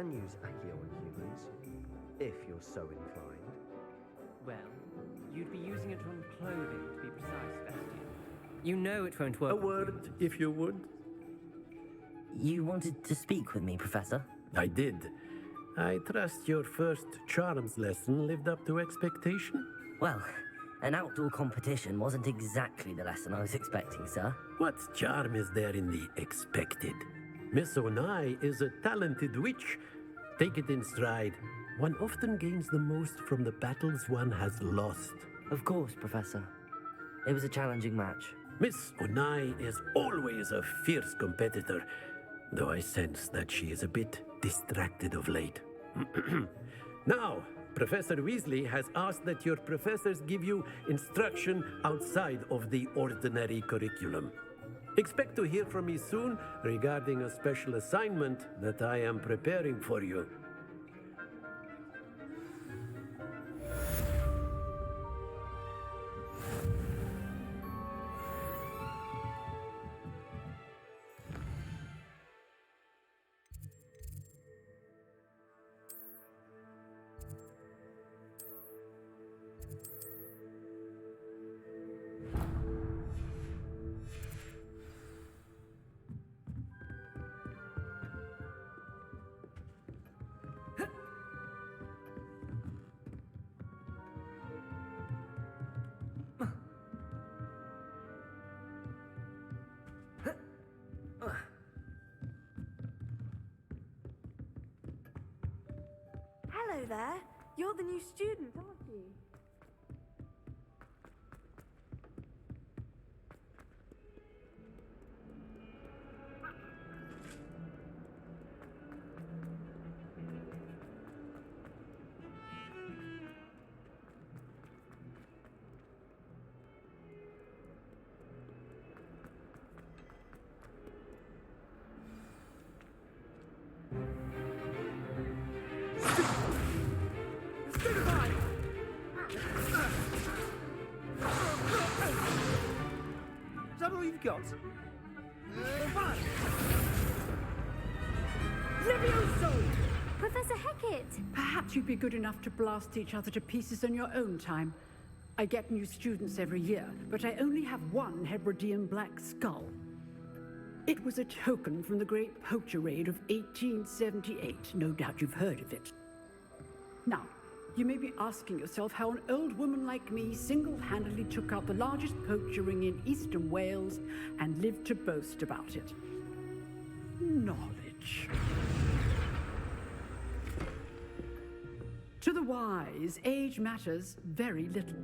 can use Accio on humans, if you're so inclined. Well, you'd be using it on clothing, to be precise, Sebastian. You know it won't work. A word, if you would. You wanted to speak with me, Professor? I did. I trust your first charms lesson lived up to expectation? Well, an outdoor competition wasn't exactly the lesson I was expecting, sir. What charm is there in the expected? Miss Onai is a talented witch. Take it in stride. One often gains the most from the battles one has lost. Of course, Professor. It was a challenging match. Miss Onai is always a fierce competitor, though I sense that she is a bit distracted of late. Now, Professor Weasley has asked that your professors give you instruction outside of the ordinary curriculum. Expect to hear from me soon regarding a special assignment that I am preparing for you. Hello there. You're the new student, aren't you? Is that all you've got? Levioso! Professor Hecat! Perhaps you'd be good enough to blast each other to pieces in your own time. I get new students every year, but I only have one Hebridean black skull. It was a token from the Great Poacher Raid of 1878. No doubt you've heard of it. Now, you may be asking yourself how an old woman like me single-handedly took out the largest poacher ring in eastern Wales and lived to boast about it. Knowledge. To the wise, age matters very little.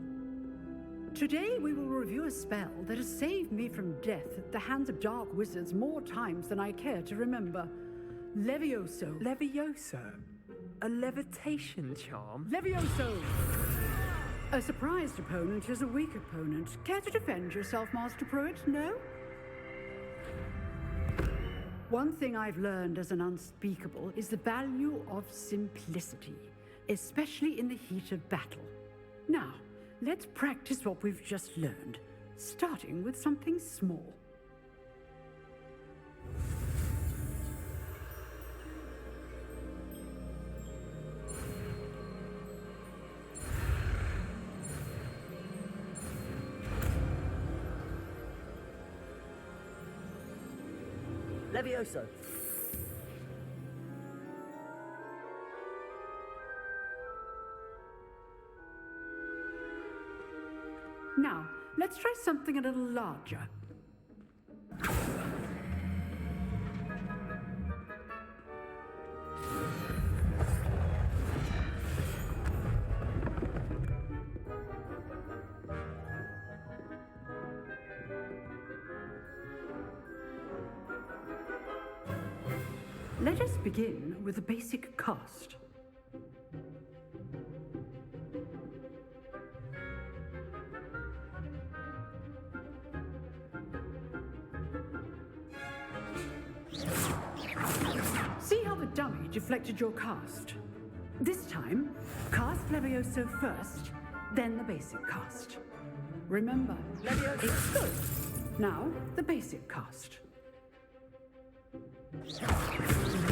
Today we will review a spell that has saved me from death at the hands of dark wizards more times than I care to remember. Levioso. Levioso? A levitation charm? Levioso! A surprised opponent is a weak opponent. Care to defend yourself, Master Pruitt? No? One thing I've learned as an unspeakable is the value of simplicity, especially in the heat of battle. Now, let's practice what we've just learned, starting with something small. Levioso! Now, let's try something a little larger. Let us begin with a basic cast. See how the dummy deflected your cast? This time, cast Levioso first, then the basic cast. Remember, Levioso is good. Now, the basic cast.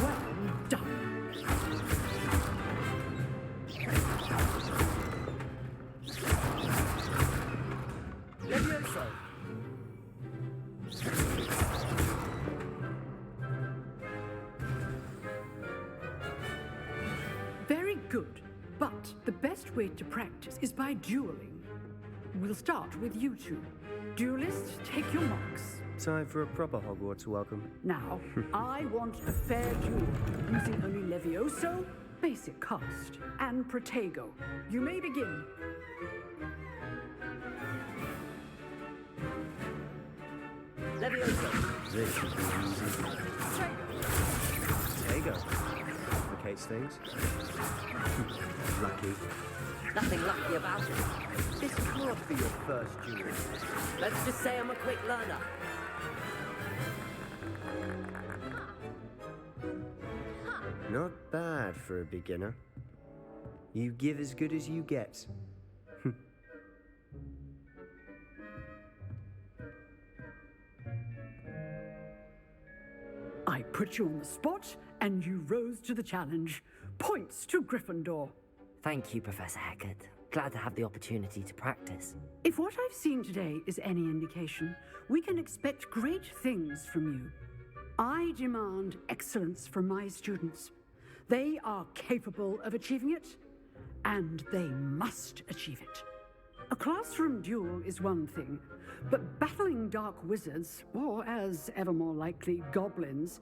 Well done. Levioso! Very good. But the best way to practice is by dueling. We'll start with you two. Duelists, take your marks. Time for a proper Hogwarts welcome. Now, I want a fair duel, using only Levioso, basic cast, and Protego. You may begin. Levioso. This should be easy. Tego. Complicates things. Lucky. Nothing lucky about it. This can't be your first duel. Let's just say I'm a quick learner. Not bad for a beginner. You give as good as you get. I put you on the spot, and you rose to the challenge. Points to Gryffindor. Thank you, Professor Hecat. Glad to have the opportunity to practice. If what I've seen today is any indication, we can expect great things from you. I demand excellence from my students. They are capable of achieving it, and they must achieve it. A classroom duel is one thing, but battling dark wizards, or as ever more likely, goblins,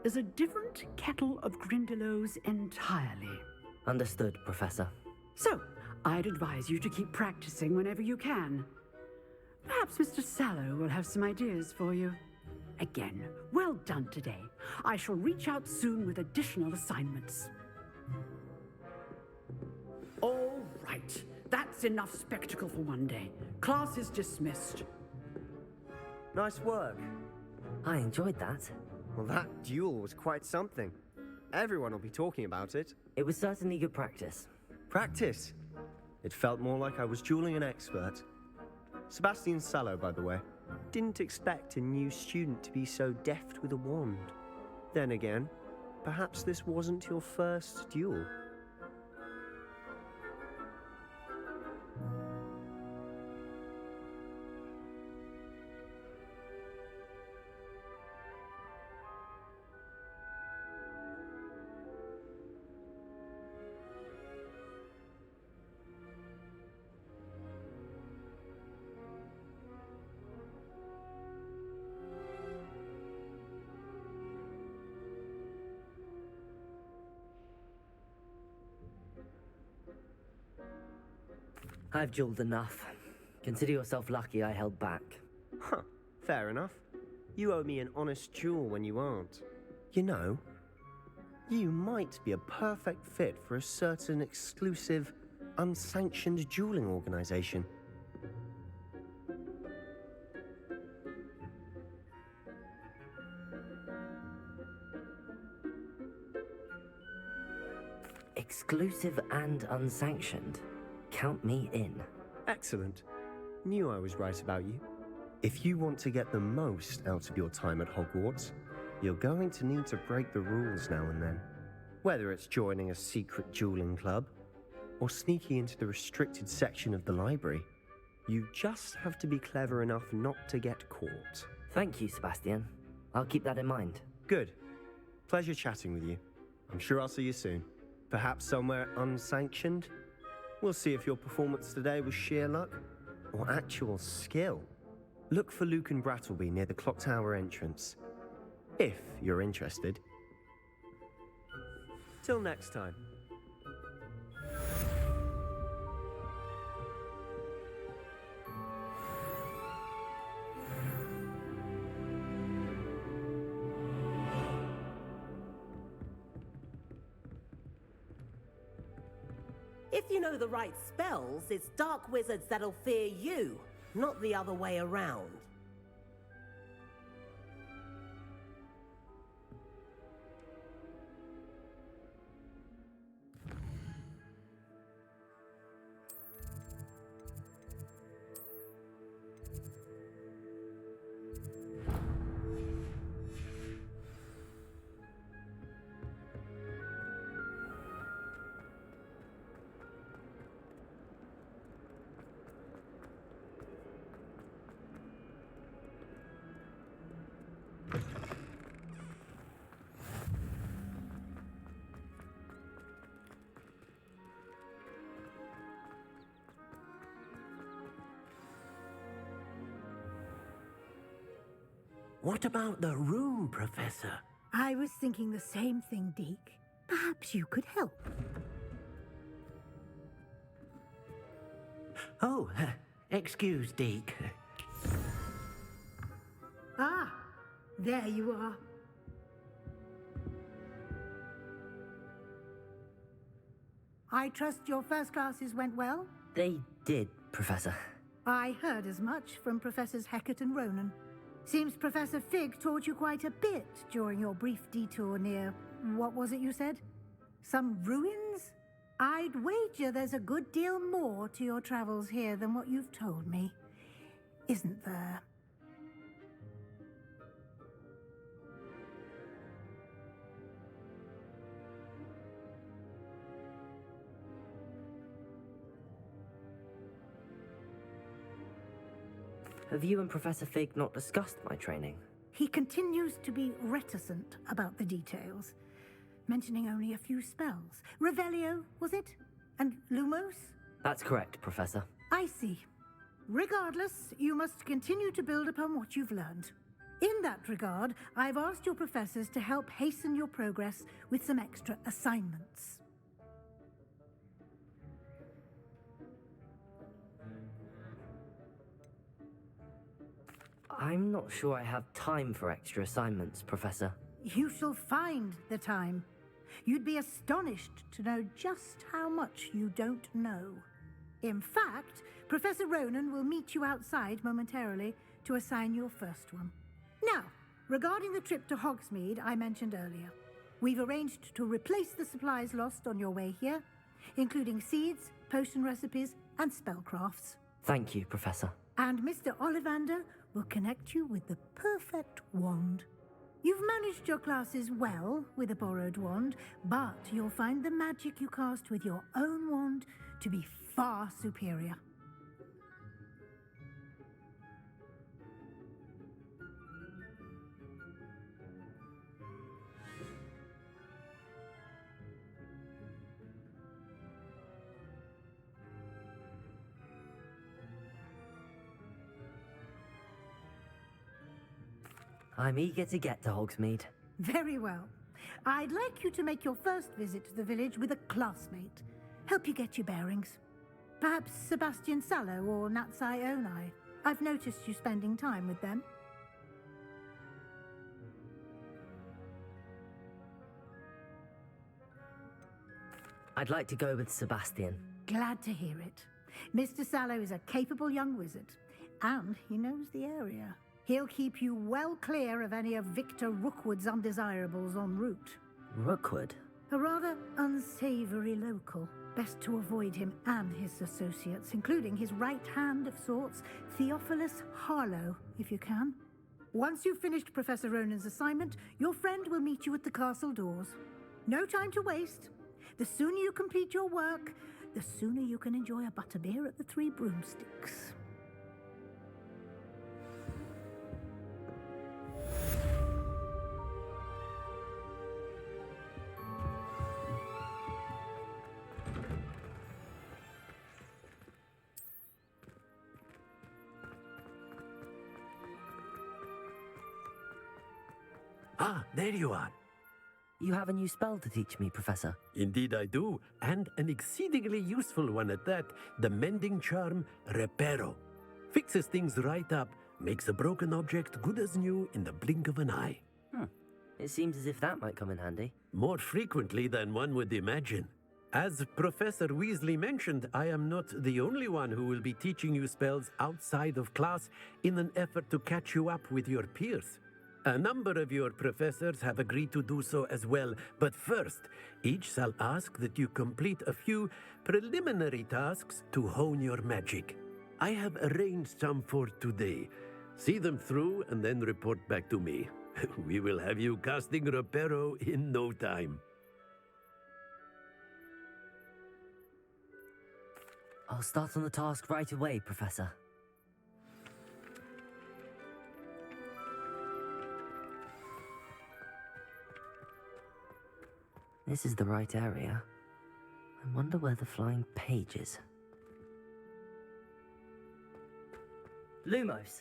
is a different kettle of Grindylows entirely. Understood, Professor. So, I'd advise you to keep practicing whenever you can. Perhaps Mr. Sallow will have some ideas for you. Again, well done today. I shall reach out soon with additional assignments. All right, that's enough spectacle for one day. Class is dismissed. Nice work. I enjoyed that. Well, that duel was quite something. Everyone will be talking about it. It was certainly good practice. Practice. It felt more like I was dueling an expert. Sebastian Sallow, by the way. Didn't expect a new student to be so deft with a wand. Then again, perhaps this wasn't your first duel. I've dueled enough. Consider yourself lucky I held back. Huh, fair enough. You owe me an honest duel when you aren't. You know, you might be a perfect fit for a certain exclusive, unsanctioned dueling organization. Exclusive and unsanctioned. Count me in. Excellent. Knew I was right about you. If you want to get the most out of your time at Hogwarts, you're going to need to break the rules now and then. Whether it's joining a secret dueling club, or sneaking into the restricted section of the library, you just have to be clever enough not to get caught. Thank you, Sebastian. I'll keep that in mind. Good. Pleasure chatting with you. I'm sure I'll see you soon. Perhaps somewhere unsanctioned? We'll see if your performance today was sheer luck or actual skill. Look for Luke and Brattleby near the clock tower entrance, if you're interested. Till next time. If you know the right spells, it's dark wizards that'll fear you, not the other way around. What about the room, Professor? I was thinking the same thing, Deke. Perhaps you could help. Oh, excuse, Deke. Ah, there you are. I trust your first classes went well? They did, Professor. I heard as much from Professors Hecat and Ronan. Seems Professor Fig taught you quite a bit during your brief detour near, what was it you said? Some ruins? I'd wager there's a good deal more to your travels here than what you've told me. Isn't there? Have you and Professor Fig not discussed my training? He continues to be reticent about the details, mentioning only a few spells. Revelio, was it? And Lumos? That's correct, Professor. I see. Regardless, you must continue to build upon what you've learned. In that regard, I've asked your professors to help hasten your progress with some extra assignments. I'm not sure I have time for extra assignments, Professor. You shall find the time. You'd be astonished to know just how much you don't know. In fact, Professor Ronan will meet you outside momentarily to assign your first one. Now, regarding the trip to Hogsmeade I mentioned earlier, we've arranged to replace the supplies lost on your way here, including seeds, potion recipes, and spellcrafts. Thank you, Professor. And Mr. Ollivander will connect you with the perfect wand. You've managed your classes well with a borrowed wand, but you'll find the magic you cast with your own wand to be far superior. I'm eager to get to Hogsmeade. Very well. I'd like you to make your first visit to the village with a classmate. Help you get your bearings. Perhaps Sebastian Sallow or Natsai Onai. I've noticed you spending time with them. I'd like to go with Sebastian. Glad to hear it. Mr. Sallow is a capable young wizard, and he knows the area. He'll keep you well clear of any of Victor Rookwood's undesirables en route. Rookwood? A rather unsavory local. Best to avoid him and his associates, including his right hand of sorts, Theophilus Harlow, if you can. Once you've finished Professor Ronan's assignment, your friend will meet you at the castle doors. No time to waste. The sooner you complete your work, the sooner you can enjoy a butterbeer at the Three Broomsticks. Ah, there you are. You have a new spell to teach me, Professor. Indeed I do, and an exceedingly useful one at that, the mending charm Reparo. Fixes things right up, makes a broken object good as new in the blink of an eye. It seems as if that might come in handy. More frequently than one would imagine. As Professor Weasley mentioned, I am not the only one who will be teaching you spells outside of class in an effort to catch you up with your peers. A number of your professors have agreed to do so as well, but first, each shall ask that you complete a few preliminary tasks to hone your magic. I have arranged some for today. See them through and then report back to me. We will have you casting Reparo in no time. I'll start on the task right away, Professor. This is the right area. I wonder where the flying page is. Lumos!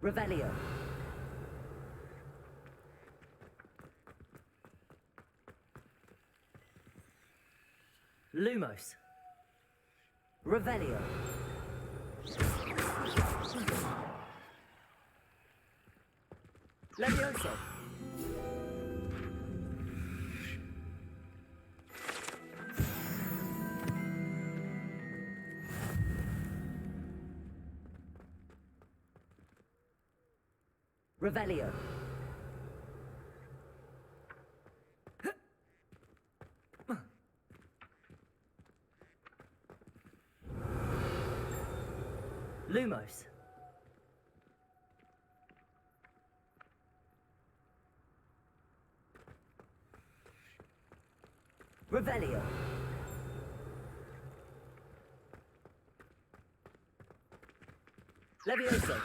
Revelio. Lumos. Revelio. Levioso. Revelio. Lumos. Revelio. Levioso.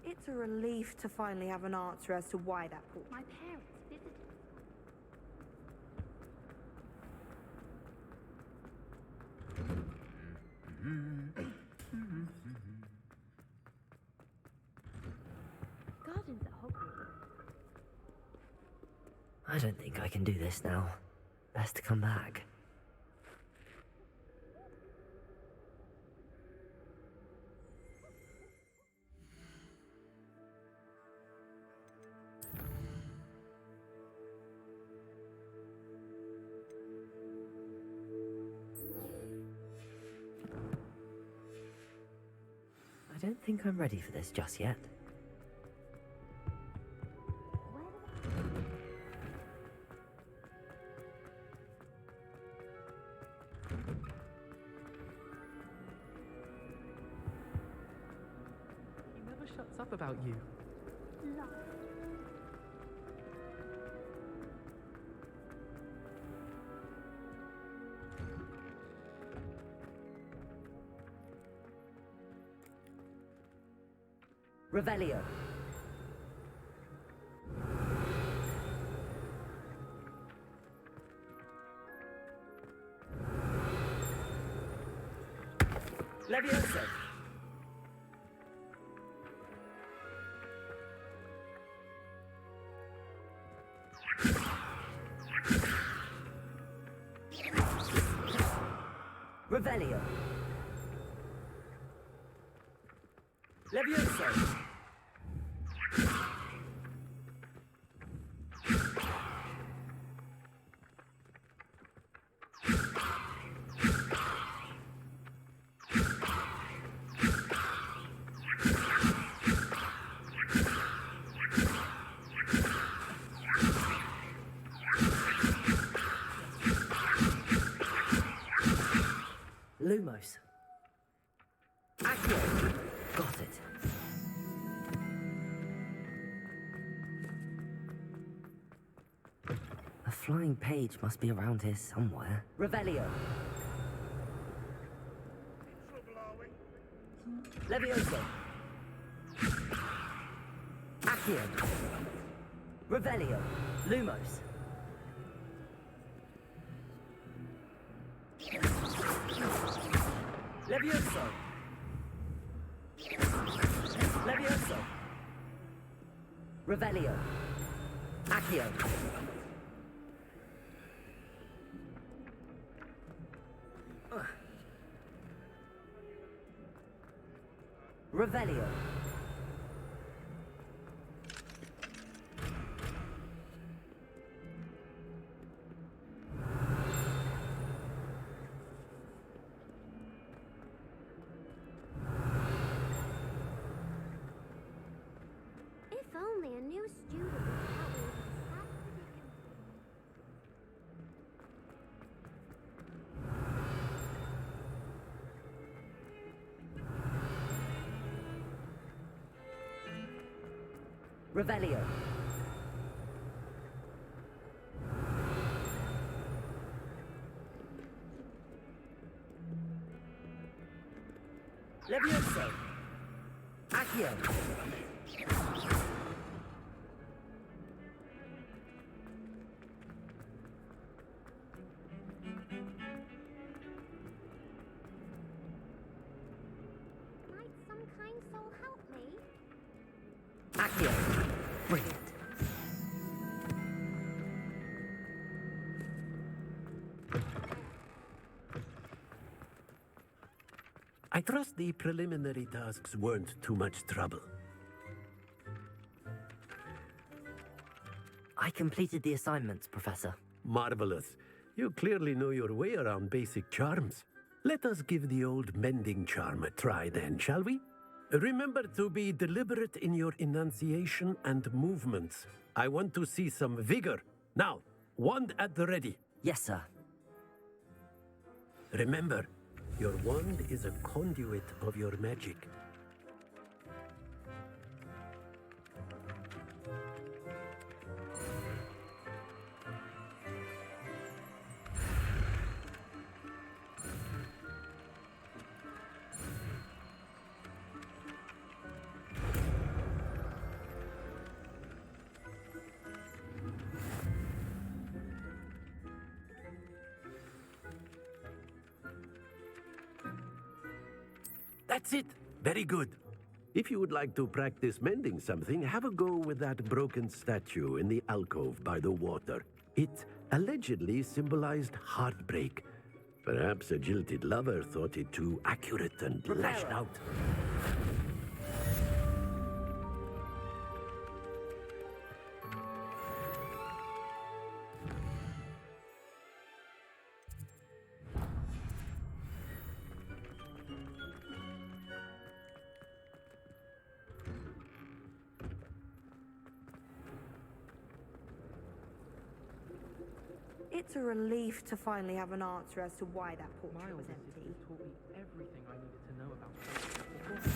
It's a relief to finally have an answer as to why that portrait. My parents visited. Gardens at Hogwarts. I don't think I can do this now. Best come back. I don't think I'm ready for this just yet. He never shuts up about you. Revelio. Levioso. Revelio. Levioso. Lumos. Accio. Got it. A flying page must be around here somewhere. Revelio. Levioso. Accio. Revelio. Lumos. Levioso. Levioso. Revelio. Accio. Revelio. If only a new student would help me with this sad predicament. Revelio. Levioso! Accio! Might some kind soul help me? Accio! Brilliant. I trust the preliminary tasks weren't too much trouble. I completed the assignments, Professor. Marvelous. You clearly know your way around basic charms. Let us give the old mending charm a try then, shall we? Remember to be deliberate in your enunciation and movements. I want to see some vigor. Now, wand at the ready. Yes, sir. Remember, your wand is a conduit of your magic. That's it. Very good. If you would like to practice mending something, have a go with that broken statue in the alcove by the water. It allegedly symbolized heartbreak. Perhaps a jilted lover thought it too accurate and lashed out. It's a relief to finally have an answer as to why that portrait My was older empty. sister taught me everything I needed to know about space.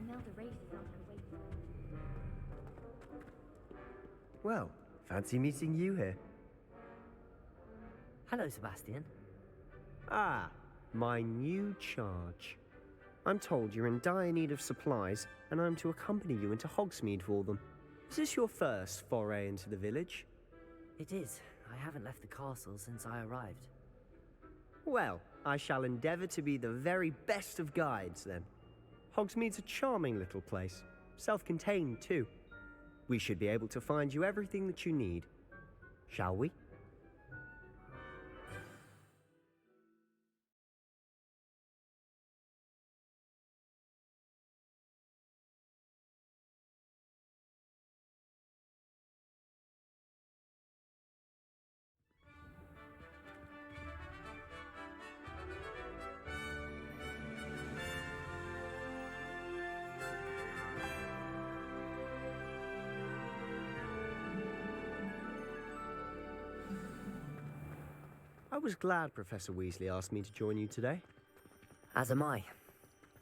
Now the race is on her way. Well, fancy meeting you here. Hello, Sebastian. Ah, my new charge. I'm told you're in dire need of supplies, and I'm to accompany you into Hogsmeade for them. Is this your first foray into the village? It is. I haven't left the castle since I arrived. Well, I shall endeavour to be the very best of guides, then. Hogsmeade's a charming little place, self-contained too. We should be able to find you everything that you need. Shall we? I was glad Professor Weasley asked me to join you today. As am I.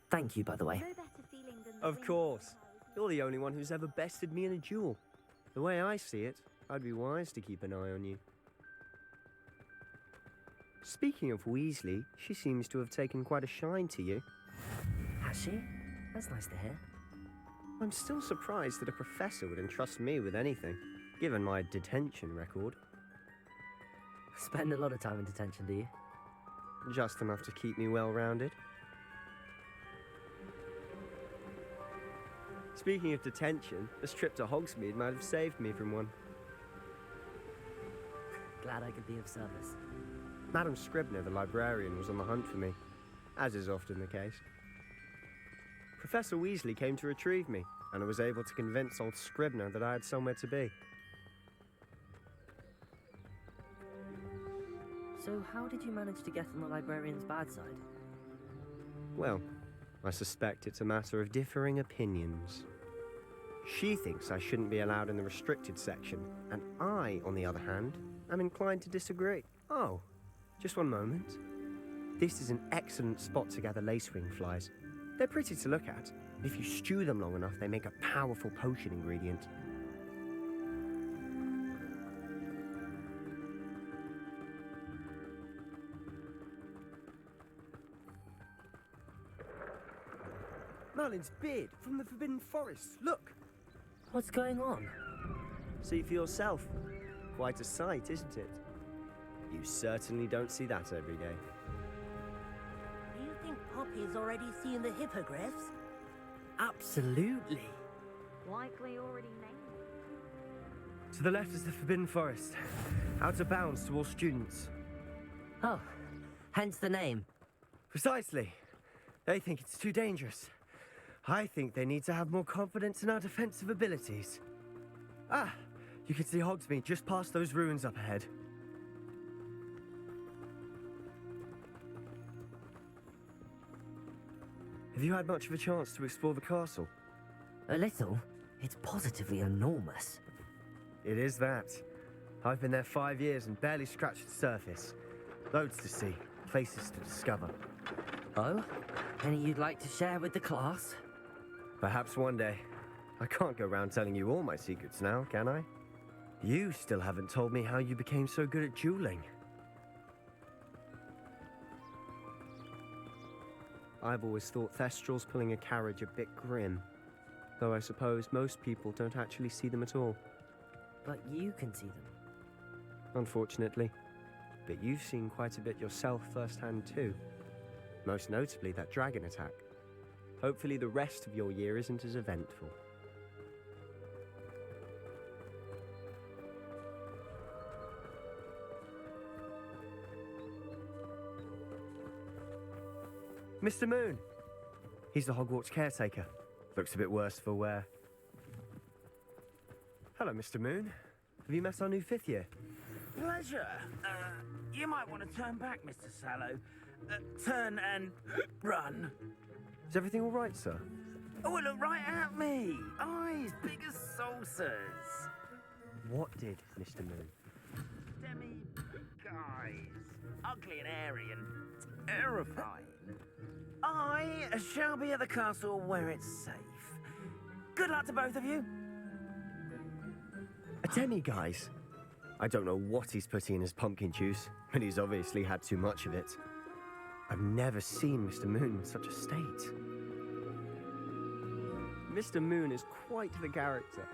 Thank you, by the way. No better feeling than the Of wind course. blows. You're the only one who's ever bested me in a duel. The way I see it, I'd be wise to keep an eye on you. Speaking of Weasley, she seems to have taken quite a shine to you. Has she? That's nice to hear. I'm still surprised that a professor would entrust me with anything, given my detention record. Spend a lot of time in detention, do you? Just enough to keep me well-rounded. Speaking of detention, this trip to Hogsmeade might have saved me from one. Glad I could be of service. Madam Scribner, the librarian, was on the hunt for me, as is often the case. Professor Weasley came to retrieve me, and I was able to convince old Scribner that I had somewhere to be. So how did you manage to get on the librarian's bad side? Well, I suspect it's a matter of differing opinions. She thinks I shouldn't be allowed in the restricted section, and I, on the other hand, am inclined to disagree. Oh, just one moment. This is an excellent spot to gather lacewing flies. They're pretty to look at. If you stew them long enough, they make a powerful potion ingredient. Merlin's beard from the Forbidden Forest. Look! What's going on? See for yourself. Quite a sight, isn't it? You certainly don't see that every day. Do you think Poppy's already seen the hippogriffs? Absolutely. Likely already named. To the left is the Forbidden Forest. Out of bounds to all students. Oh, hence the name. Precisely. They think it's too dangerous. I think they need to have more confidence in our defensive abilities. Ah, you can see Hogsmeade just past those ruins up ahead. Have you had much of a chance to explore the castle? A little. It's positively enormous. It is that. I've been there 5 years and barely scratched the surface. Loads to see, places to discover. Oh? Any you'd like to share with the class? Perhaps one day. I can't go around telling you all my secrets now, can I? You still haven't told me how you became so good at dueling. I've always thought Thestrals pulling a carriage a bit grim. Though I suppose most people don't actually see them at all. But you can see them. Unfortunately. But you've seen quite a bit yourself firsthand too. Most notably that dragon attack. Hopefully the rest of your year isn't as eventful. Mr. Moon! He's the Hogwarts caretaker. Looks a bit worse for wear. Hello, Mr. Moon. Have you met our new 5th year? Pleasure. You might want to turn back, Mr. Sallow. Turn and run. Is everything all right, sir? Oh, look right at me. Eyes big as saucers. What did, Mr. Moon? Demi guys. Ugly and airy and terrifying. I shall be at the castle where it's safe. Good luck to both of you. A demi-guise? I don't know what he's putting in his pumpkin juice, but he's obviously had too much of it. I've never seen Mr. Moon in such a state. Mr. Moon is quite the character.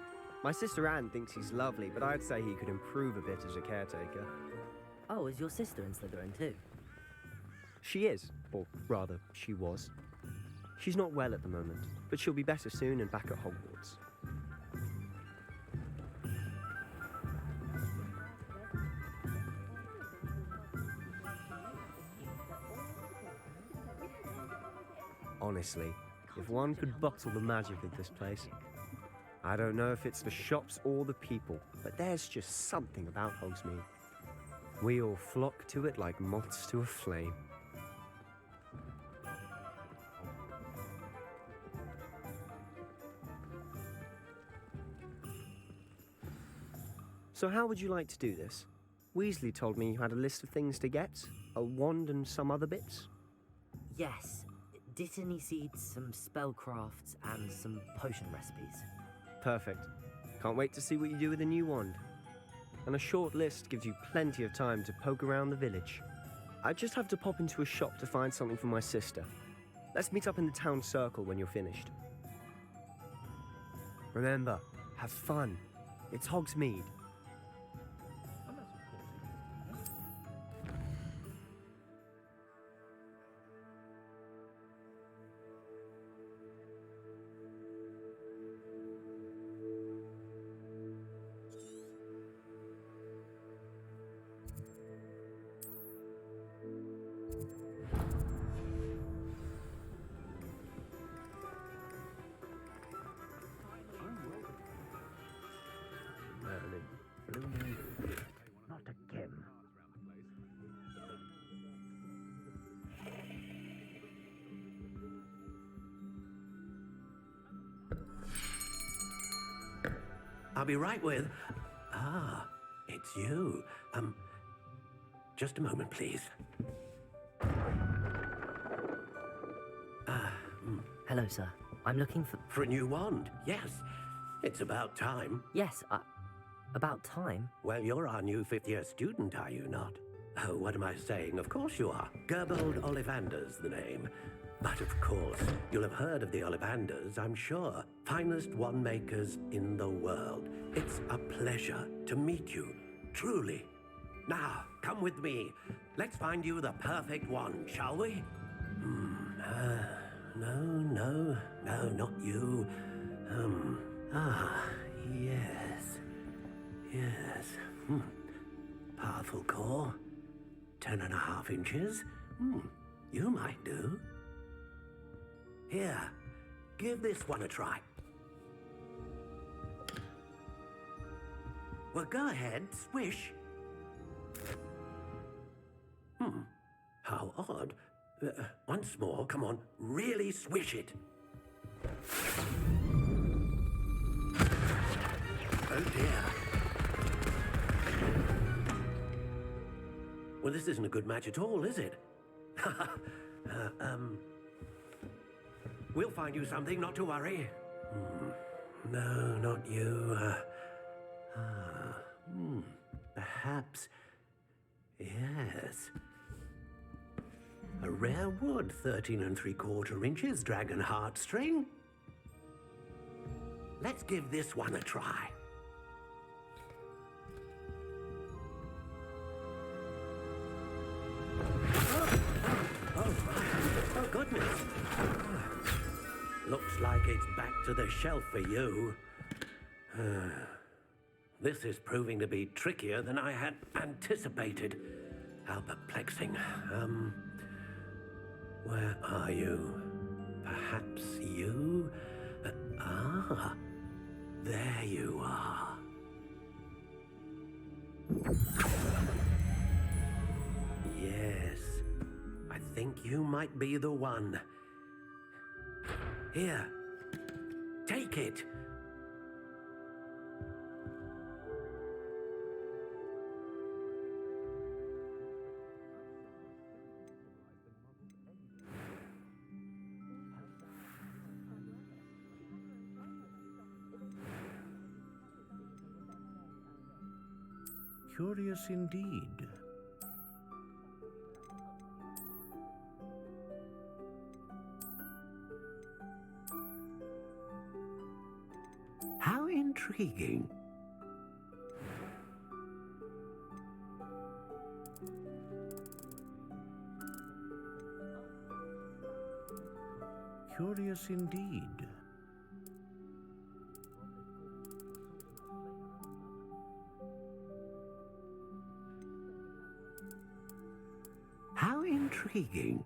My sister Anne thinks he's lovely, but I'd say he could improve a bit as a caretaker. Oh, is your sister in Slytherin too? She is, or rather, she was. She's not well at the moment, but she'll be better soon and back at Hogwarts. Honestly, if one could bottle the magic of this place. I don't know if it's the shops or the people, but there's just something about Hogsmeade. We all flock to it like moths to a flame. So how would you like to do this? Weasley told me you had a list of things to get, a wand and some other bits. Yes. Dittany seeds, some spellcrafts, and some potion recipes. Perfect. Can't wait to see what you do with the new wand. And a short list gives you plenty of time to poke around the village. I just have to pop into a shop to find something for my sister. Let's meet up in the town circle when you're finished. Remember, have fun. It's Hogsmeade. Not again. I'll be right with... Ah, it's you. Just a moment, please. Hello, sir. I'm looking for... For a new wand, yes. It's about time. Yes, about time. Well, you're our new fifth-year student, are you not? Oh, what am I saying? Of course you are. Gerbold Ollivander's the name. But of course, you'll have heard of the Ollivanders, I'm sure. Finest wand makers in the world. It's a pleasure to meet you, truly. Now, come with me. Let's find you the perfect wand, shall we? No, not you. Yes. Powerful core. 10.5 inches. You might do. Here, give this one a try. Well, go ahead, swish. How odd. Once more, come on, really swish it. Oh dear. Well, this isn't a good match at all, is it? We'll find you something, not to worry. No, not you. Perhaps. Yes. A rare wood, 13 3/4 inches, dragon heartstring. Let's give this one a try. Oh, goodness. Looks like it's back to the shelf for you. This is proving to be trickier than I had anticipated. How perplexing. Where are you? Perhaps you? There you are. Yes, I think you might be the one. Here, take it. Curious indeed. How intriguing. Curious indeed. How intriguing.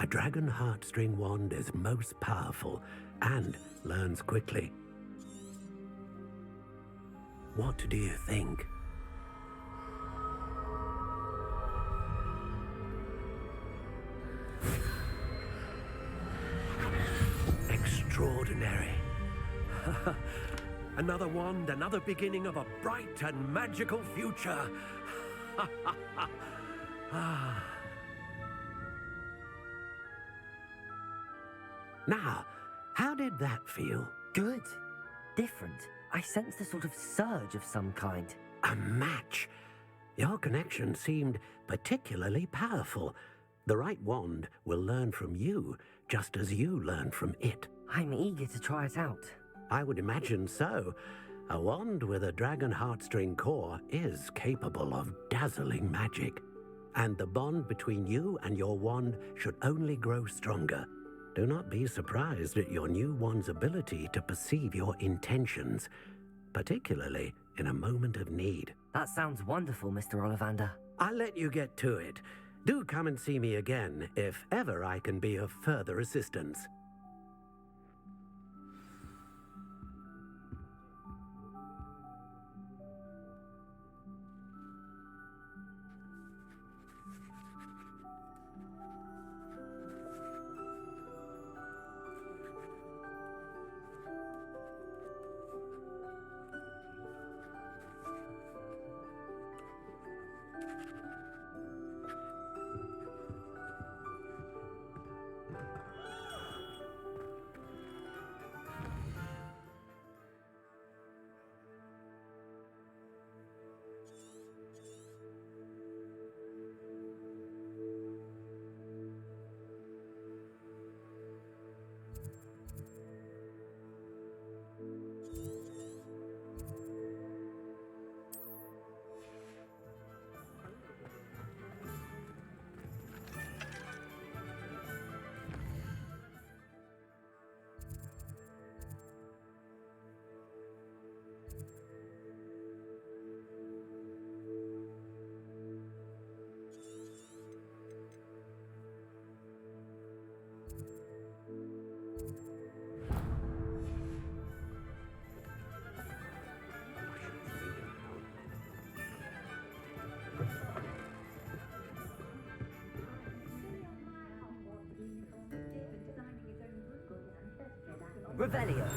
A dragon heartstring wand is most powerful and learns quickly. What do you think? Extraordinary. Another wand, another beginning of a bright and magical future. Now, how did that feel? Good. Different. I sensed a sort of surge of some kind. A match. Your connection seemed particularly powerful. The right wand will learn from you, just as you learn from it. I'm eager to try it out. I would imagine so. A wand with a dragon heartstring core is capable of dazzling magic. And the bond between you and your wand should only grow stronger. Do not be surprised at your new one's ability to perceive your intentions, particularly in a moment of need. That sounds wonderful, Mr. Ollivander. I'll let you get to it. Do come and see me again if ever I can be of further assistance. Revelio.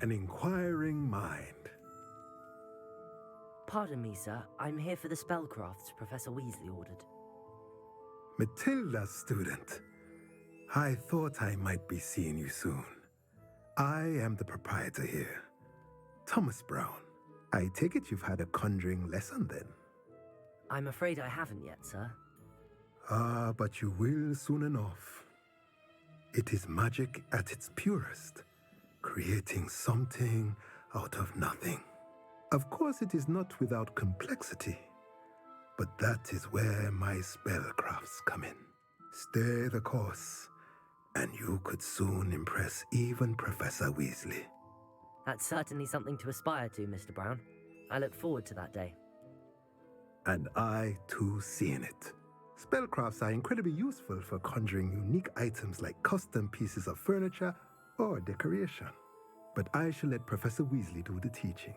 An inquiring mind. Pardon me, sir. I'm here for the spellcrafts Professor Weasley ordered. Matilda, student. I thought I might be seeing you soon. I am the proprietor here, Thomas Brown. I take it you've had a conjuring lesson then? I'm afraid I haven't yet, sir. Ah, but you will soon enough. It is magic at its purest, creating something out of nothing. Of course, it is not without complexity, but that is where my spellcrafts come in. Stay the course, and you could soon impress even Professor Weasley. That's certainly something to aspire to, Mr. Brown. I look forward to that day. And I, too, seeing it. Spellcrafts are incredibly useful for conjuring unique items like custom pieces of furniture or decoration. But I shall let Professor Weasley do the teaching.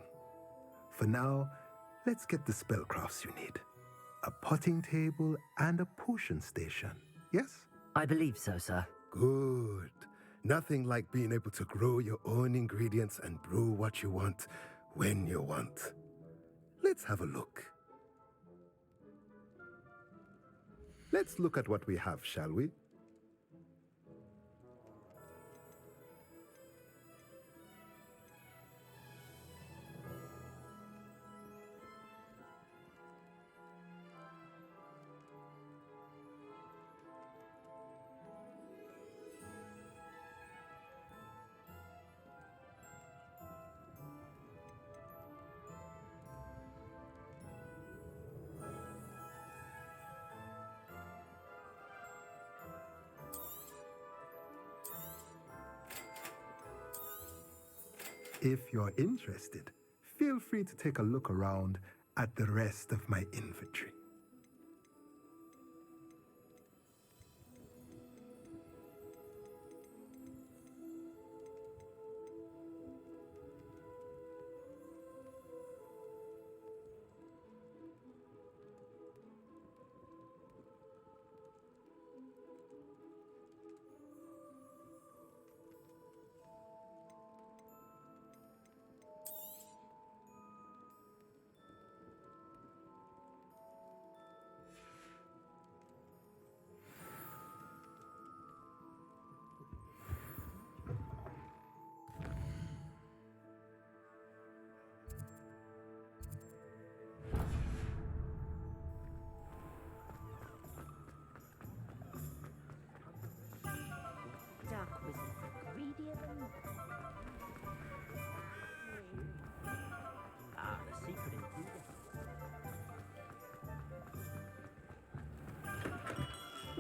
For now, let's get the spellcrafts you need. A potting table and a potion station, yes? I believe so, sir. Good. Nothing like being able to grow your own ingredients and brew what you want when you want. Let's have a look. Let's look at what we have, shall we? If you're interested, feel free to take a look around at the rest of my inventory.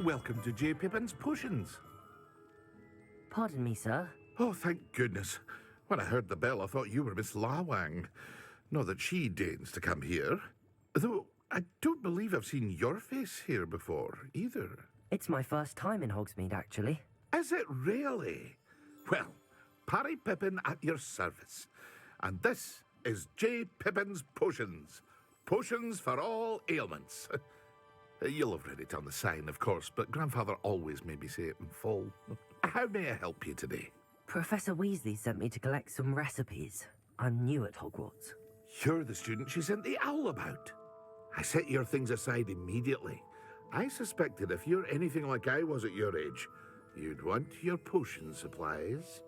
Welcome to J. Pippin's Potions. Pardon me, sir. Oh, thank goodness. When I heard the bell, I thought you were Miss Lawang. Not that she deigns to come here. Though I don't believe I've seen your face here before, either. It's my first time in Hogsmeade, actually. Is it really? Well, Parry Pippin at your service. And this is J. Pippin's Potions. Potions for all ailments. You'll have read it on the sign, of course, but Grandfather always made me say it in full. How may I help you today? Professor Weasley sent me to collect some recipes. I'm new at Hogwarts. You're the student she sent the owl about. I set your things aside immediately. I suspected if you're anything like I was at your age, you'd want your potion supplies.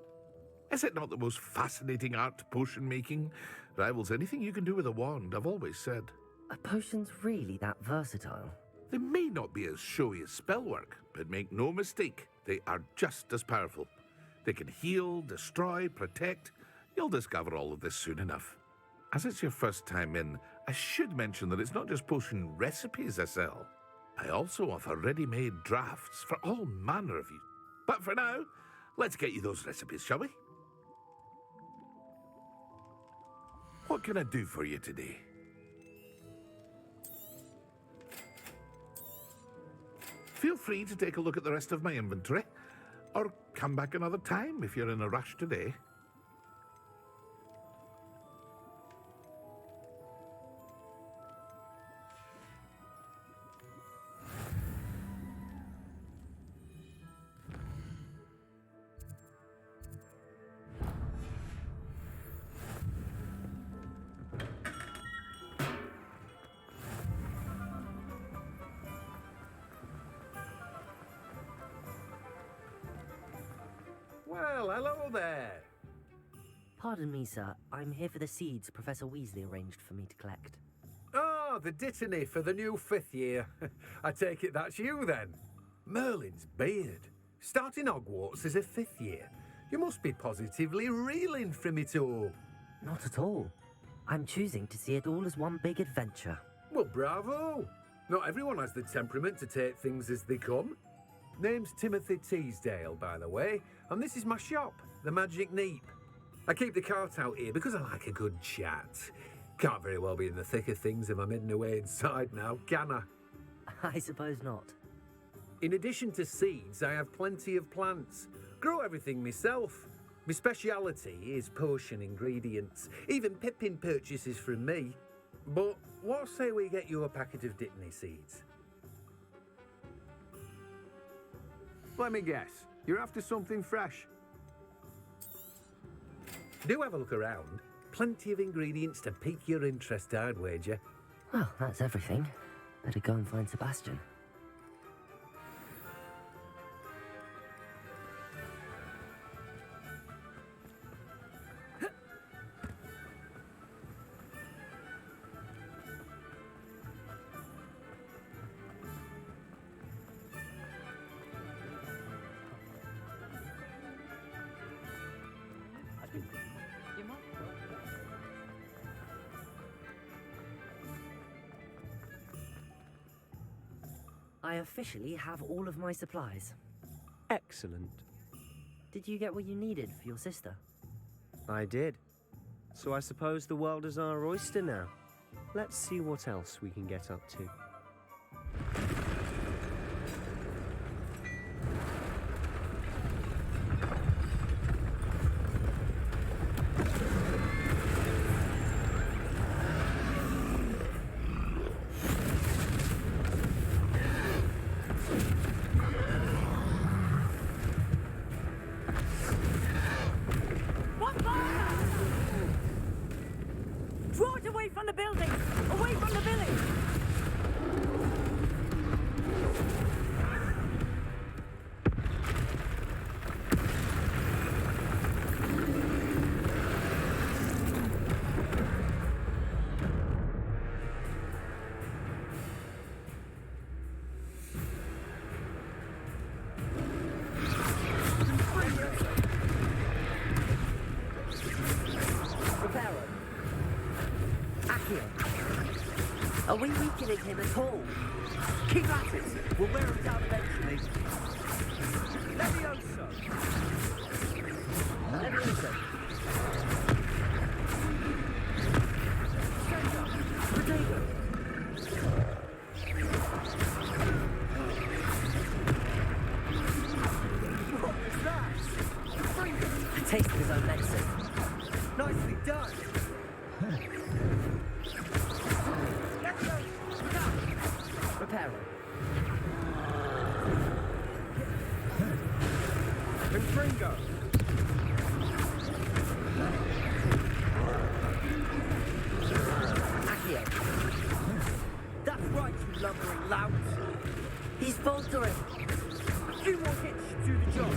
Is it not the most fascinating art, potion making? Rivals anything you can do with a wand, I've always said. Are potions really that versatile? They may not be as showy as spellwork, but make no mistake, they are just as powerful. They can heal, destroy, protect. You'll discover all of this soon enough. As it's your first time in, I should mention that it's not just potion recipes I sell. I also offer ready-made drafts for all manner of use. But for now, let's get you those recipes, shall we? What can I do for you today? Feel free to take a look at the rest of my inventory, or come back another time if you're in a rush today. Well, hello there. Pardon me, sir. I'm here for the seeds Professor Weasley arranged for me to collect. Oh, the dittany for the new 5th year. I take it that's you then. Merlin's beard. Starting Hogwarts as a 5th year. You must be positively reeling from it all. Not at all. I'm choosing to see it all as one big adventure. Well, bravo. Not everyone has the temperament to take things as they come. Name's Timothy Teasdale, by the way, and this is my shop, the Magic Neep. I keep the cart out here because I like a good chat. Can't very well be in the thick of things if I'm hidden away inside now, can I? I suppose not. In addition to seeds, I have plenty of plants. Grow everything myself. My speciality is potion ingredients. Even Pippin purchases from me. But what say we get you a packet of dittany seeds? Let me guess. You're after something fresh. Do have a look around. Plenty of ingredients to pique your interest, I'd wager. Well, that's everything. Better go and find Sebastian. I officially have all of my supplies. Excellent. Did you get what you needed for your sister? I did. So I suppose the world is our oyster now. Let's see what else we can get up to. Draw it away from the building! Away from the village! Are we weakening him at all? Keep at it! We'll wear him down eventually. Confringo! Accio! That's right, you lumbering lout. He's faltering! Few more hits to do the job.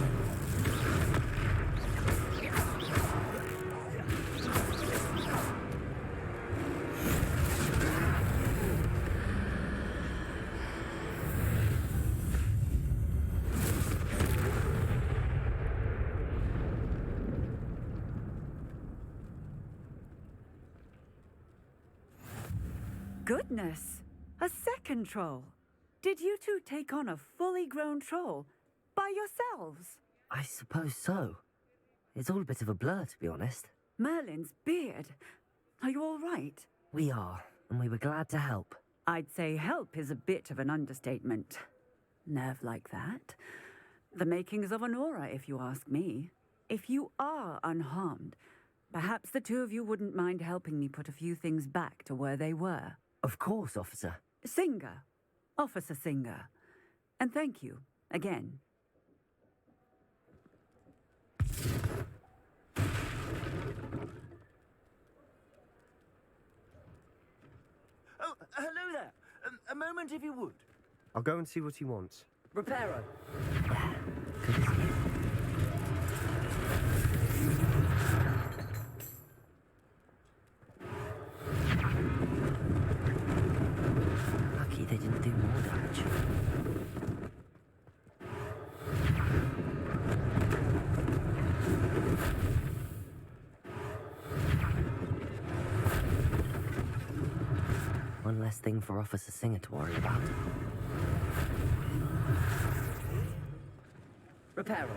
Goodness! A second troll! Did you two take on a fully grown troll by yourselves? I suppose so. It's all a bit of a blur, to be honest. Merlin's beard. Are you all right? We are, and we were glad to help. I'd say help is a bit of an understatement. Nerve like that. The makings of an aura, if you ask me. If you are unharmed, perhaps the two of you wouldn't mind helping me put a few things back to where they were. Of course, officer. Singer. Officer Singer. And thank you, again. Oh, hello there. A moment, if you would. I'll go and see what he wants. Reparo. Lucky they didn't do more damage. One less thing for Officer Singer to worry about. Reparo.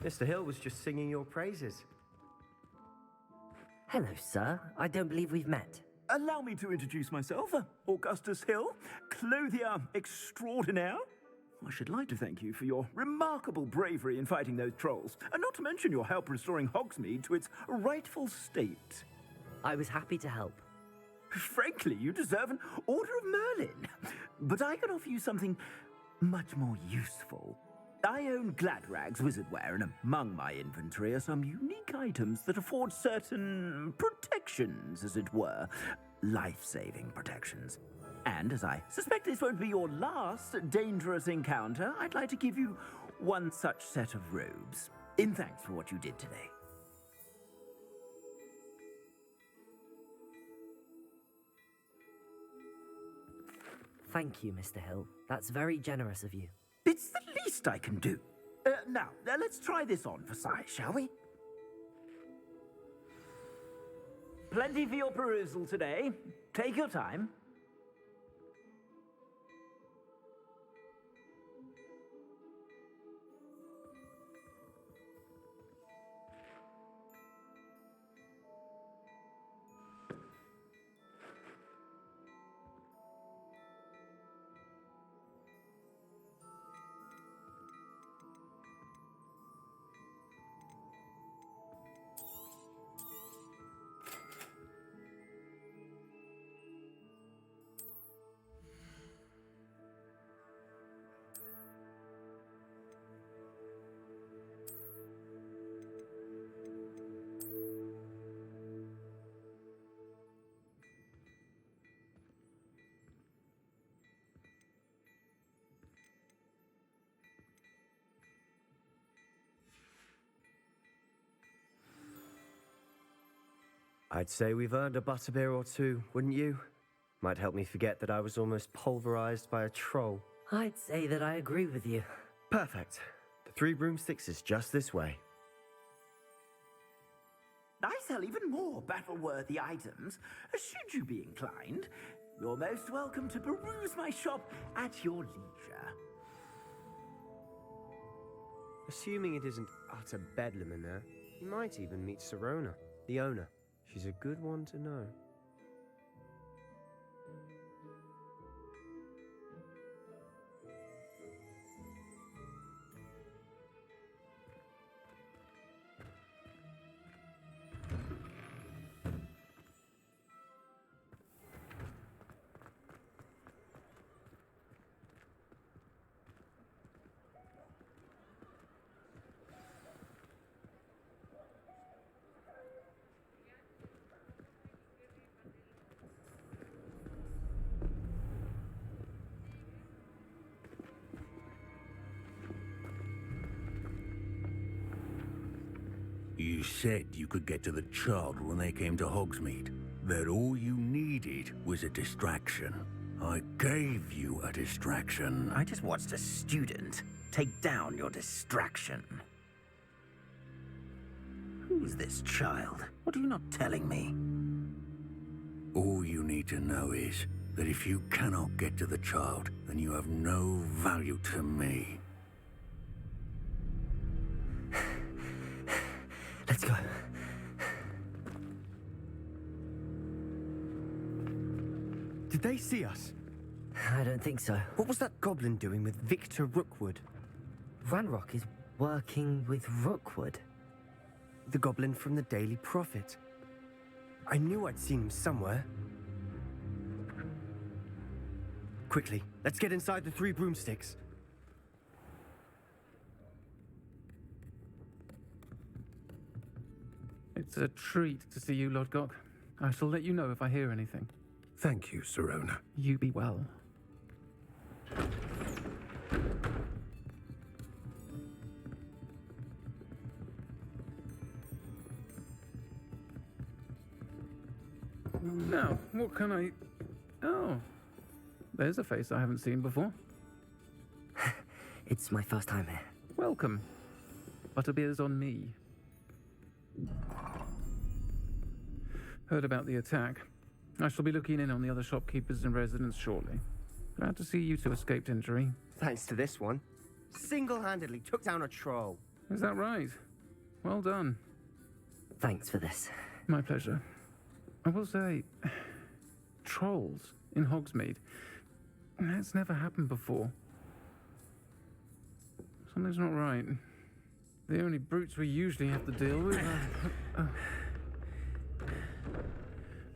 Mr. Hill was just singing your praises. Hello, sir. I don't believe we've met. Allow me to introduce myself, Augustus Hill, clothier extraordinaire. I should like to thank you for your remarkable bravery in fighting those trolls, and not to mention your help restoring Hogsmeade to its rightful state. I was happy to help. Frankly, you deserve an Order of Merlin. But I can offer you something much more useful. I own Gladrag's wizardware, and among my inventory are some unique items that afford certain protections, as it were. Life-saving protections. And as I suspect this won't be your last dangerous encounter, I'd like to give you one such set of robes, in thanks for what you did today. Thank you, Mr. Hill. That's very generous of you. It's the least I can do. Now, let's try this on for size, shall we? Plenty for your perusal today. Take your time. I'd say we've earned a butterbeer or two, wouldn't you? Might help me forget that I was almost pulverized by a troll. I'd say that I agree with you. Perfect. The 3 broomsticks is just this way. I sell even more battle-worthy items. Should you be inclined, you're most welcome to peruse my shop at your leisure. Assuming it isn't utter bedlam in there, you might even meet Sirona, the owner. She's a good one to know. You said you could get to the child when they came to Hogsmeade. That all you needed was a distraction. I gave you a distraction. I just watched a student take down your distraction. Who's this child? What are you not telling me? All you need to know is that if you cannot get to the child, then you have no value to me. Let's go. Did they see us? I don't think so. What was that goblin doing with Victor Rookwood? Ranrock is working with Rookwood. The goblin from the Daily Prophet. I knew I'd seen him somewhere. Quickly, let's get inside the 3 broomsticks. It's a treat to see you, Lodgok. I shall let you know if I hear anything. Thank you, Sirona. You be well. Now, what can I... Oh, there's a face I haven't seen before. It's my first time here. Welcome. Butterbeer's on me. Heard about the attack. I shall be looking in on the other shopkeepers and residents shortly. Glad to see you two escaped injury. Thanks to this one. Single-handedly took down a troll. Is that right? Well done. Thanks for this. My pleasure. I will say, trolls in Hogsmeade. That's never happened before. Something's not right. The only brutes we usually have to deal with are...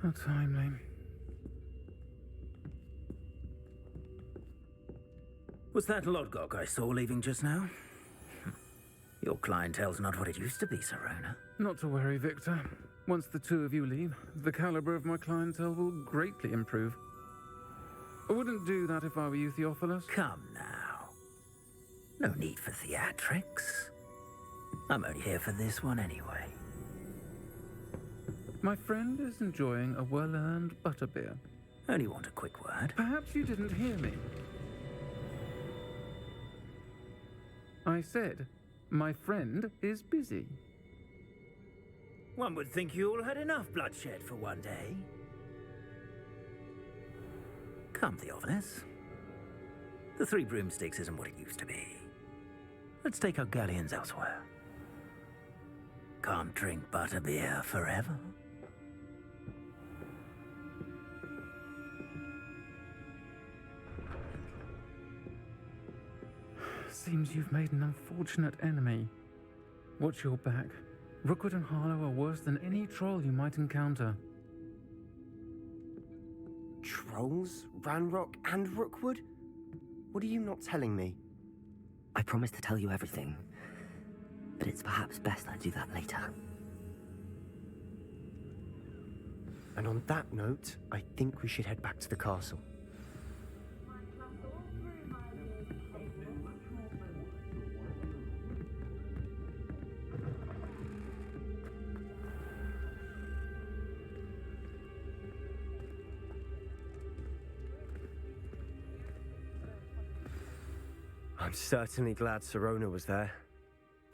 How timely. Was that Lodgok I saw leaving just now? Your clientele's not what it used to be, Sirona. Not to worry, Victor. Once the two of you leave, the caliber of my clientele will greatly improve. I wouldn't do that if I were you, Theophilus. Come now. No need for theatrics. I'm only here for this one anyway. My friend is enjoying a well-earned butterbeer. Only want a quick word. Perhaps you didn't hear me. I said, my friend is busy. One would think you all had enough bloodshed for one day. Come, Theophilus. The 3 broomsticks isn't what it used to be. Let's take our galleons elsewhere. Can't drink butterbeer forever. Seems you've made an unfortunate enemy. Watch your back. Rookwood and Harlow are worse than any troll you might encounter. Trolls? Ranrock and Rookwood? What are you not telling me? I promised to tell you everything, but it's perhaps best I do that later. And on that note, I think we should head back to the castle. I'm certainly glad Sirona was there.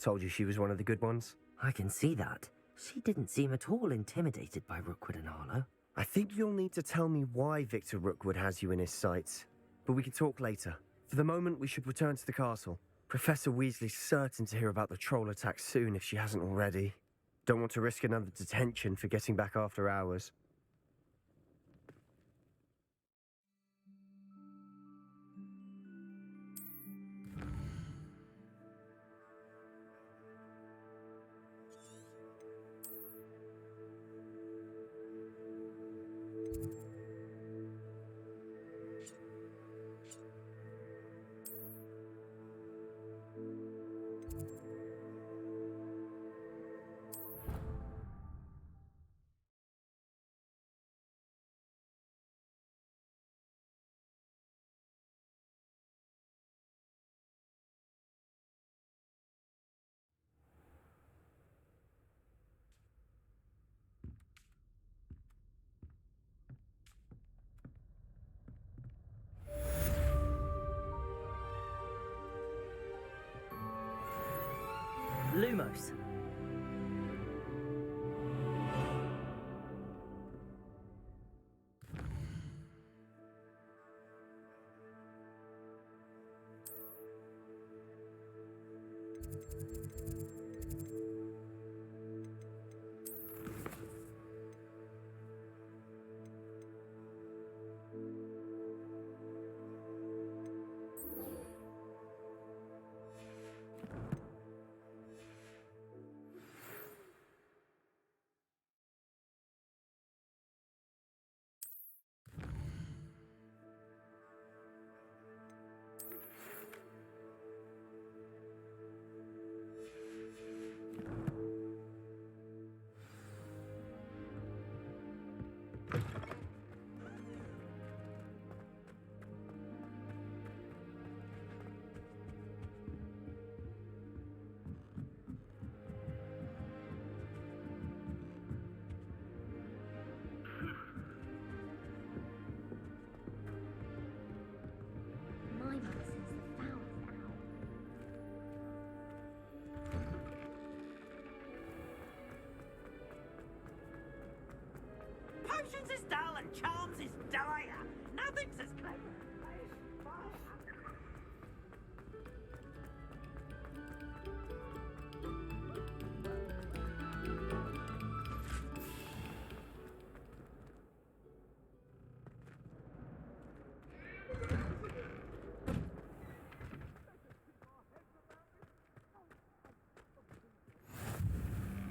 Told you she was one of the good ones. I can see that. She didn't seem at all intimidated by Rookwood and Harlow. I think you'll need to tell me why Victor Rookwood has you in his sights. But we can talk later. For the moment, we should return to the castle. Professor Weasley's certain to hear about the troll attack soon if she hasn't already. Don't want to risk another detention for getting back after hours. Lumos. Potions is dull and charms is dire. Nothing's as clever.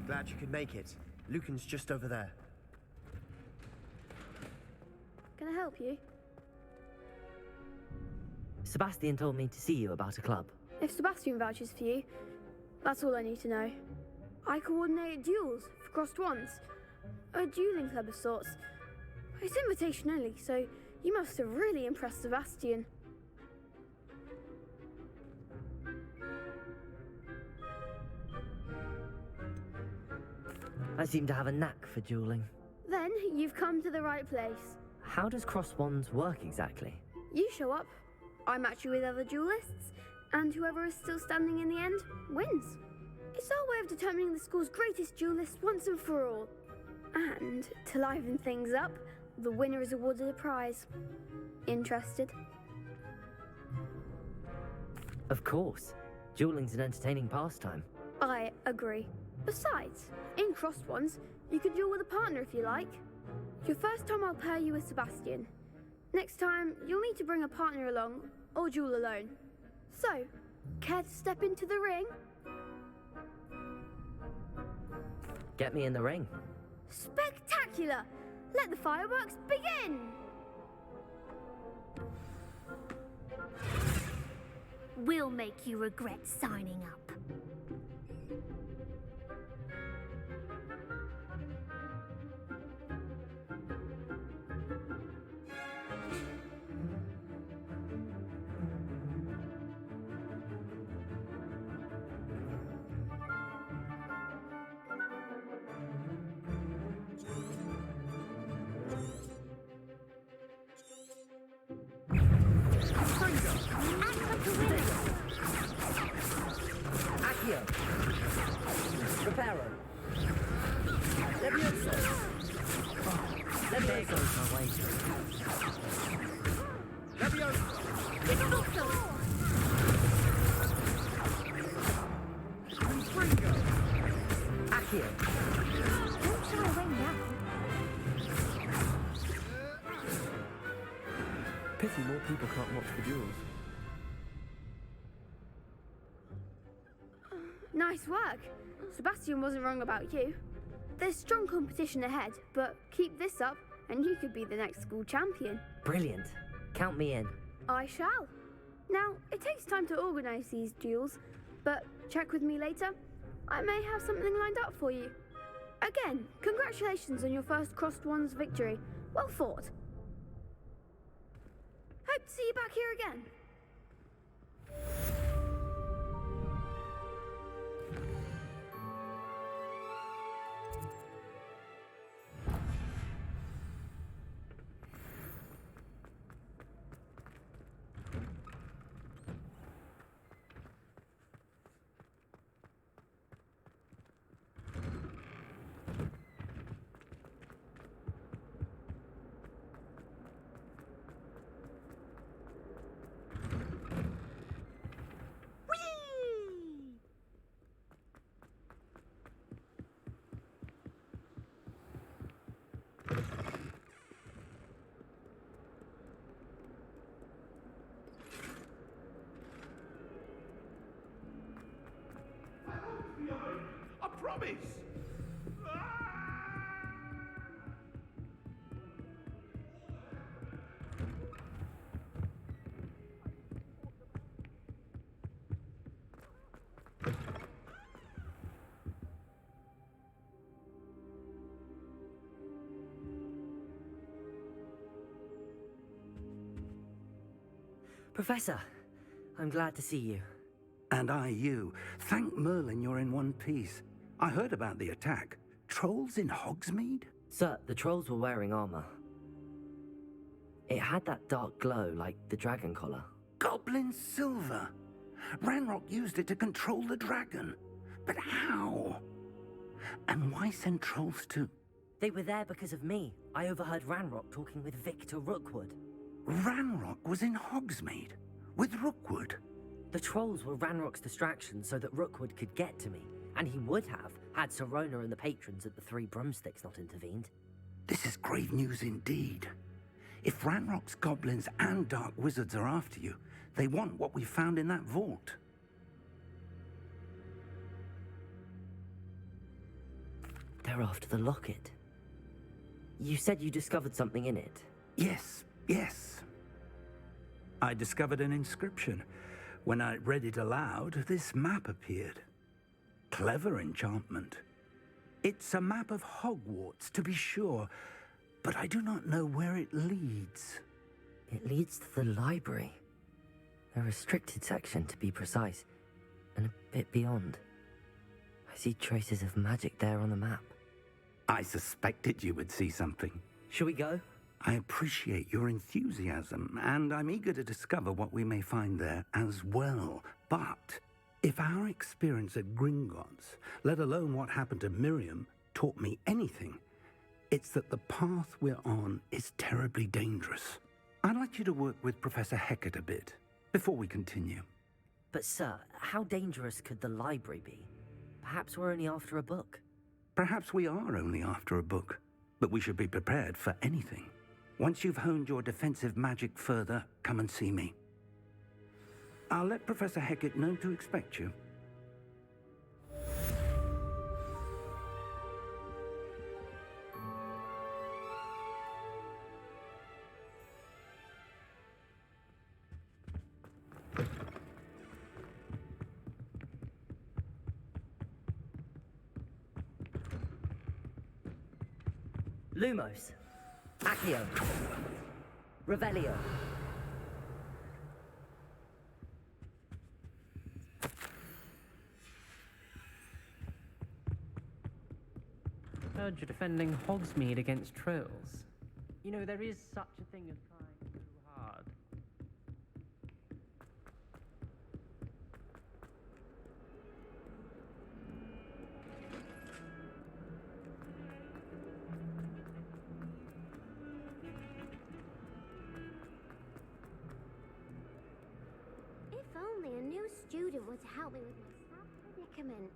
Glad you could make it. Lucan's just over there. Can I help you? Sebastian told me to see you about a club. If Sebastian vouches for you, that's all I need to know. I coordinate duels for crossed wands. A dueling club of sorts. It's invitation only, so you must have really impressed Sebastian. I seem to have a knack for dueling. Then you've come to the right place. How does cross wands work exactly? You show up, I match you with other duelists, and whoever is still standing in the end wins. It's our way of determining the school's greatest duelist once and for all. And to liven things up, the winner is awarded a prize. Interested? Of course. Dueling's an entertaining pastime. I agree. Besides, in crossed ones, you can duel with a partner if you like. Your first time I'll pair you with Sebastian. Next time, you'll need to bring a partner along, or duel alone. So, care to step into the ring? Get me in the ring. Spectacular! Let the fireworks begin! We'll make you regret signing up. Accio. Reparo. There goes my wager. Accio. Don't shy away now. Pity more people can't watch the duels. Nice work. Sebastian wasn't wrong about you. There's strong competition ahead, but keep this up and you could be the next school champion. Brilliant. Count me in. I shall. Now, it takes time to organise these duels, but check with me later. I may have something lined up for you. Again, congratulations on your first Crossed Wands victory. Well fought. Hope to see you back here again. I promise! Professor, I'm glad to see you. And I you. Thank Merlin you're in one piece. I heard about the attack. Trolls in Hogsmeade? Sir, the trolls were wearing armor. It had that dark glow like the dragon collar. Goblin silver. Ranrock used it to control the dragon. But how? And why send trolls too? They were there because of me. I overheard Ranrock talking with Victor Rookwood. Ranrock was in Hogsmeade? With Rookwood? The trolls were Ranrock's distraction so that Rookwood could get to me. And he would have, had Sirona and the patrons at the Three Broomsticks not intervened. This is grave news indeed. If Ranrock's goblins and dark wizards are after you, they want what we found in that vault. They're after the locket. You said you discovered something in it. Yes. I discovered an inscription. When I read it aloud, this map appeared. Clever enchantment. It's a map of Hogwarts, to be sure, but I do not know where it leads. It leads to the library. The restricted section, to be precise, and a bit beyond. I see traces of magic there on the map. I suspected you would see something. Shall we go? I appreciate your enthusiasm, and I'm eager to discover what we may find there as well. But if our experience at Gringotts, let alone what happened to Miriam, taught me anything, it's that the path we're on is terribly dangerous. I'd like you to work with Professor Hecat a bit before we continue. But sir, how dangerous could the library be? Perhaps we're only after a book. Perhaps we are only after a book, but we should be prepared for anything. Once you've honed your defensive magic further, come and see me. I'll let Professor Hecat know to expect you. Lumos. Accio. Revelio. Heard you're defending Hogsmeade against trolls. You know, there is such a thing as trying too hard. to help me with my sad predicament.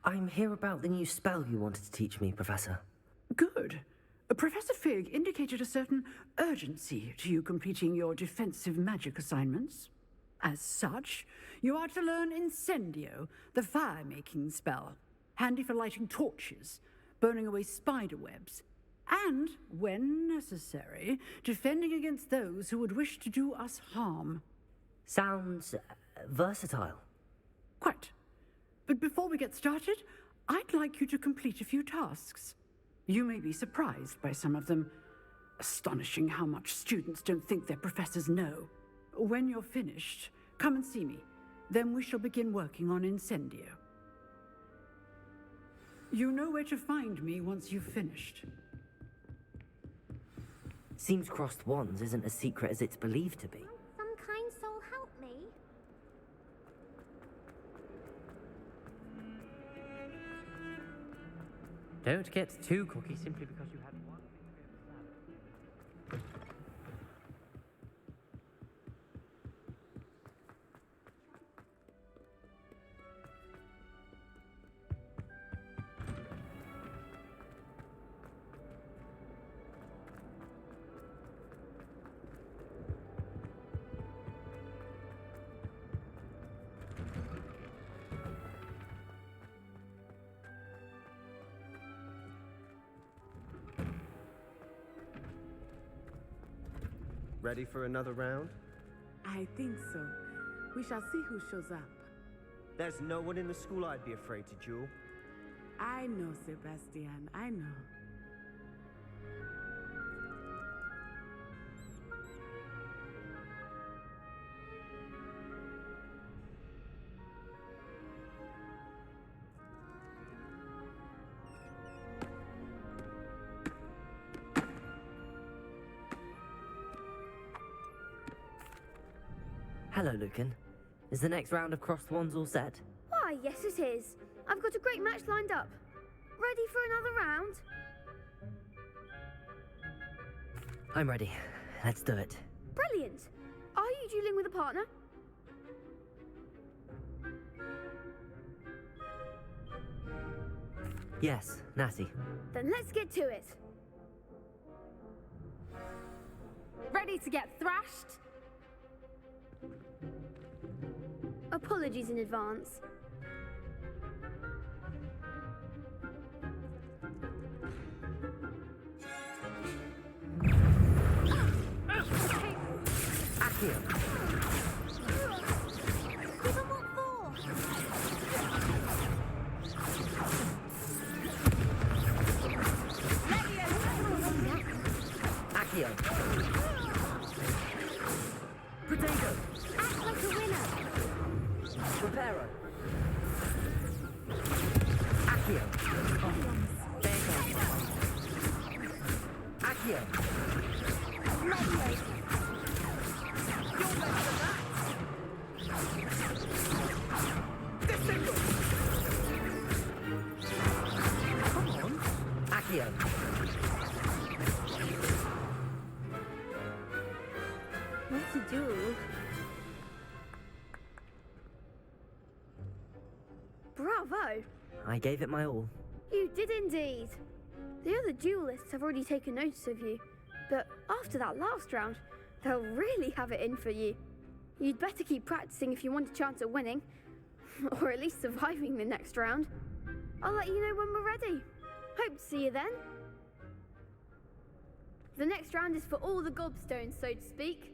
I'm here about the new spell you wanted to teach me, Professor. Good. Professor Fig indicated a certain urgency to you completing your defensive magic assignments. As such, you are to learn Incendio, the fire-making spell, handy for lighting torches, burning away spider webs, and, when necessary, defending against those who would wish to do us harm. Sounds versatile. Quite. But before we get started, I'd like you to complete a few tasks. You may be surprised by some of them. Astonishing how much students don't think their professors know. When you're finished, come and see me. Then we shall begin working on Incendio. You know where to find me once you've finished. Seems crossed wands isn't as secret as it's believed to be. Some kind soul help me. Don't get too cocky simply because you had one victory at the start. Ready for another round? I think so. We shall see who shows up. There's no one in the school I'd be afraid to duel. I know, Sebastian, I know. Hello, Lucan. Is the next round of crossed wands all set? Why, yes it is. I've got a great match lined up. Ready for another round? I'm ready. Let's do it. Brilliant. Are you dueling with a partner? Yes, Natty. Then let's get to it. Ready to get thrashed? Apologies in advance. Accio. Even what for? Accio. Potato. Act like a winner. Preparo. Accio. Accio. Leviosa. You're better than that. Descendo. Come on. Accio. What to do? Bravo! I gave it my all. You did indeed. The other duelists have already taken notice of you, but after that last round, they'll really have it in for you. You'd better keep practicing if you want a chance at winning, or at least surviving the next round. I'll let you know when we're ready. Hope to see you then. The next round is for all the gobstones, so to speak.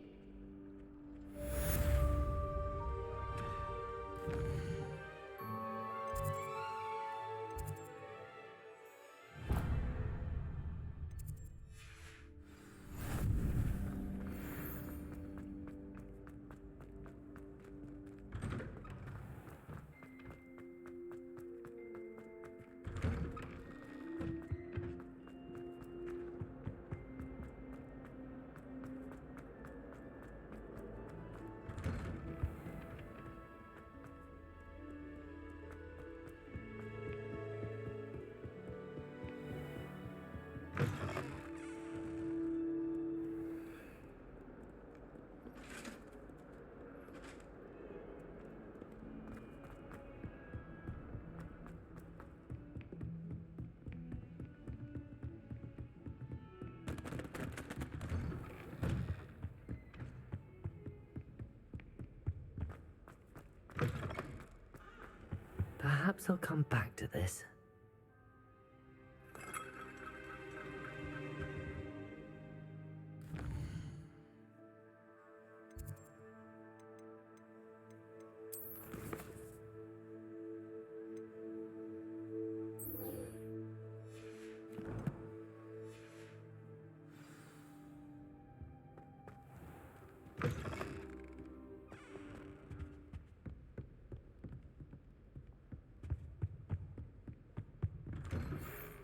Perhaps I'll come back to this.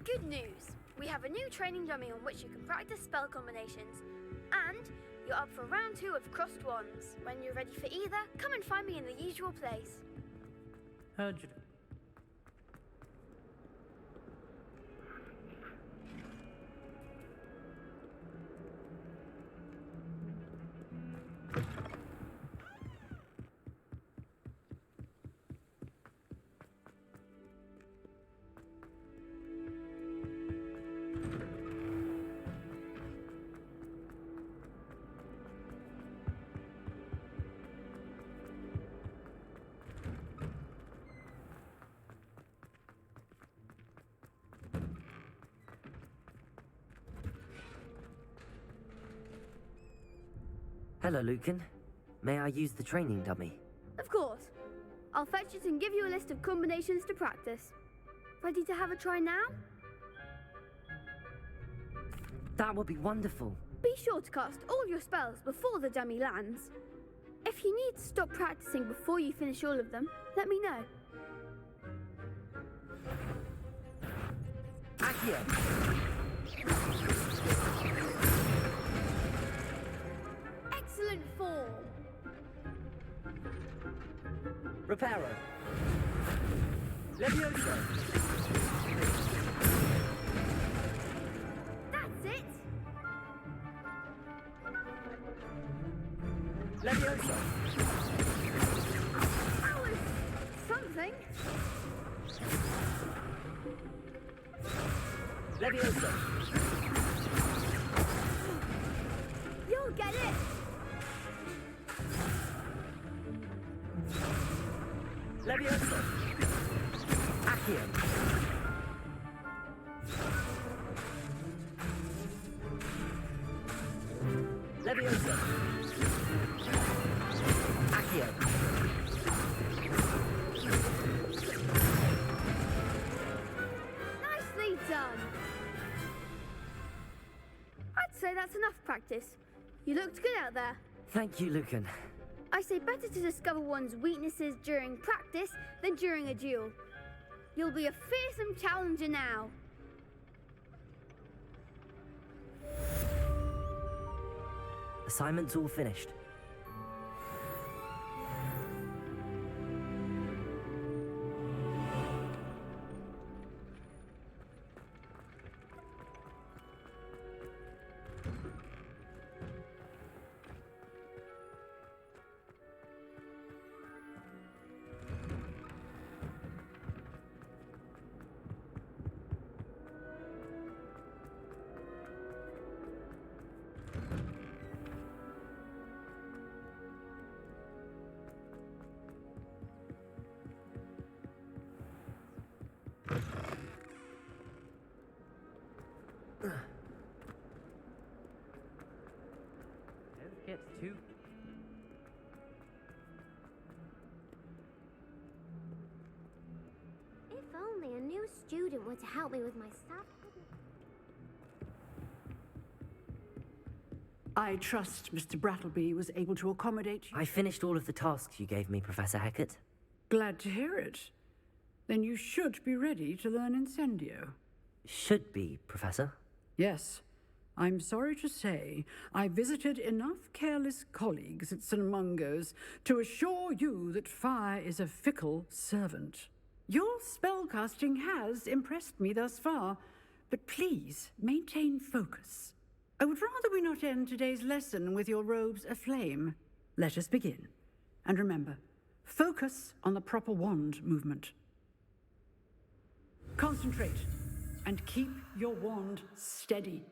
Good news! We have a new training dummy on which you can practice spell combinations. And you're up for round 2 of crossed wands. When you're ready for either, come and find me in the usual place. Heard you. Hello, Lucan. May I use the training dummy? Of course. I'll fetch it and give you a list of combinations to practice. Ready to have a try now? That would be wonderful. Be sure to cast all your spells before the dummy lands. If you need to stop practicing before you finish all of them, let me know. Accio! Excellent form! Reparo! Levioso! That's it! Levioso! That was something. Levioso! You'll get it! Levioso! Accio! Levioso! Accio! Nicely done! I'd say that's enough practice. You looked good out there. Thank you, Lucan. I say better to discover one's weaknesses during practice than during a duel. You'll be a fearsome challenger now. Assignment's all finished. Don't get too... If only a new student were to help me with my stuff. I trust Mr. Brattleby was able to accommodate you. I finished all of the tasks you gave me, Professor Hecat. Glad to hear it. Then you should be ready to learn Incendio. Should be, Professor. Yes. I'm sorry to say, I visited enough careless colleagues at St. Mungo's to assure you that fire is a fickle servant. Your spellcasting has impressed me thus far, but please maintain focus. I would rather we not end today's lesson with your robes aflame. Let us begin. And remember, focus on the proper wand movement. Concentrate and keep your wand steady.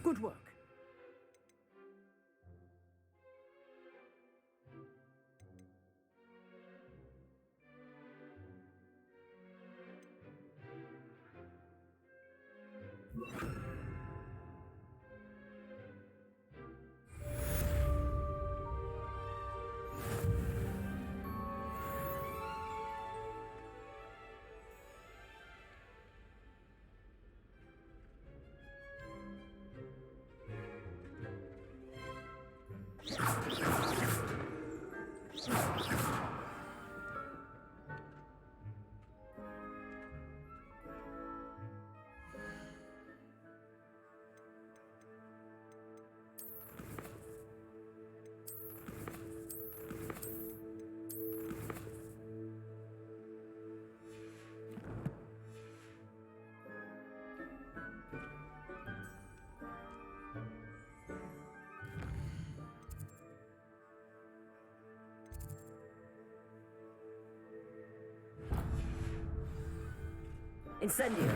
Good work. Incendio!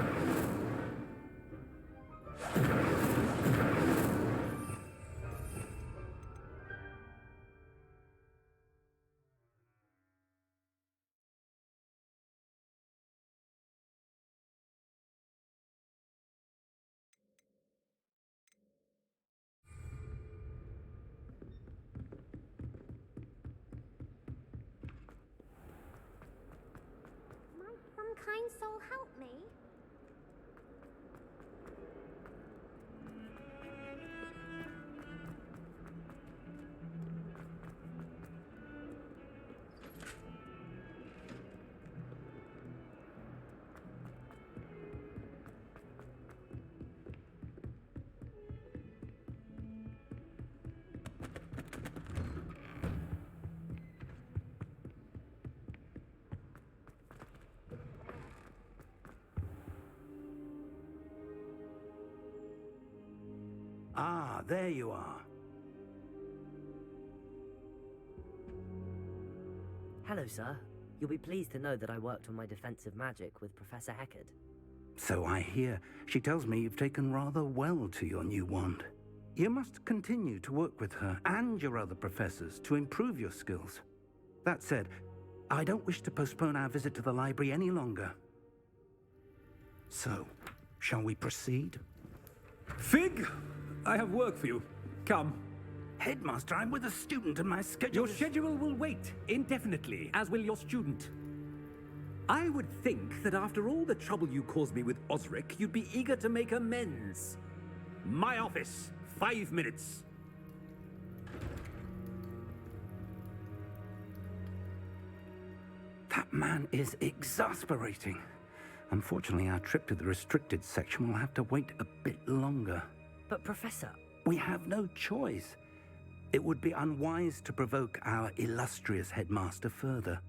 Might some kind soul help me? Ah, there you are. Hello, sir. You'll be pleased to know that I worked on my defensive magic with Professor Heckard. So I hear. She tells me you've taken rather well to your new wand. You must continue to work with her and your other professors to improve your skills. That said, I don't wish to postpone our visit to the library any longer. So, shall we proceed? Fig, I have work for you. Come. Headmaster, I'm with a student and my schedule Your schedule will wait indefinitely, as will your student. I would think that after all the trouble you caused me with Osric, you'd be eager to make amends. My office, 5 minutes. That man is exasperating. Unfortunately, our trip to the restricted section will have to wait a bit longer. But, Professor... We have no choice. It would be unwise to provoke our illustrious headmaster further.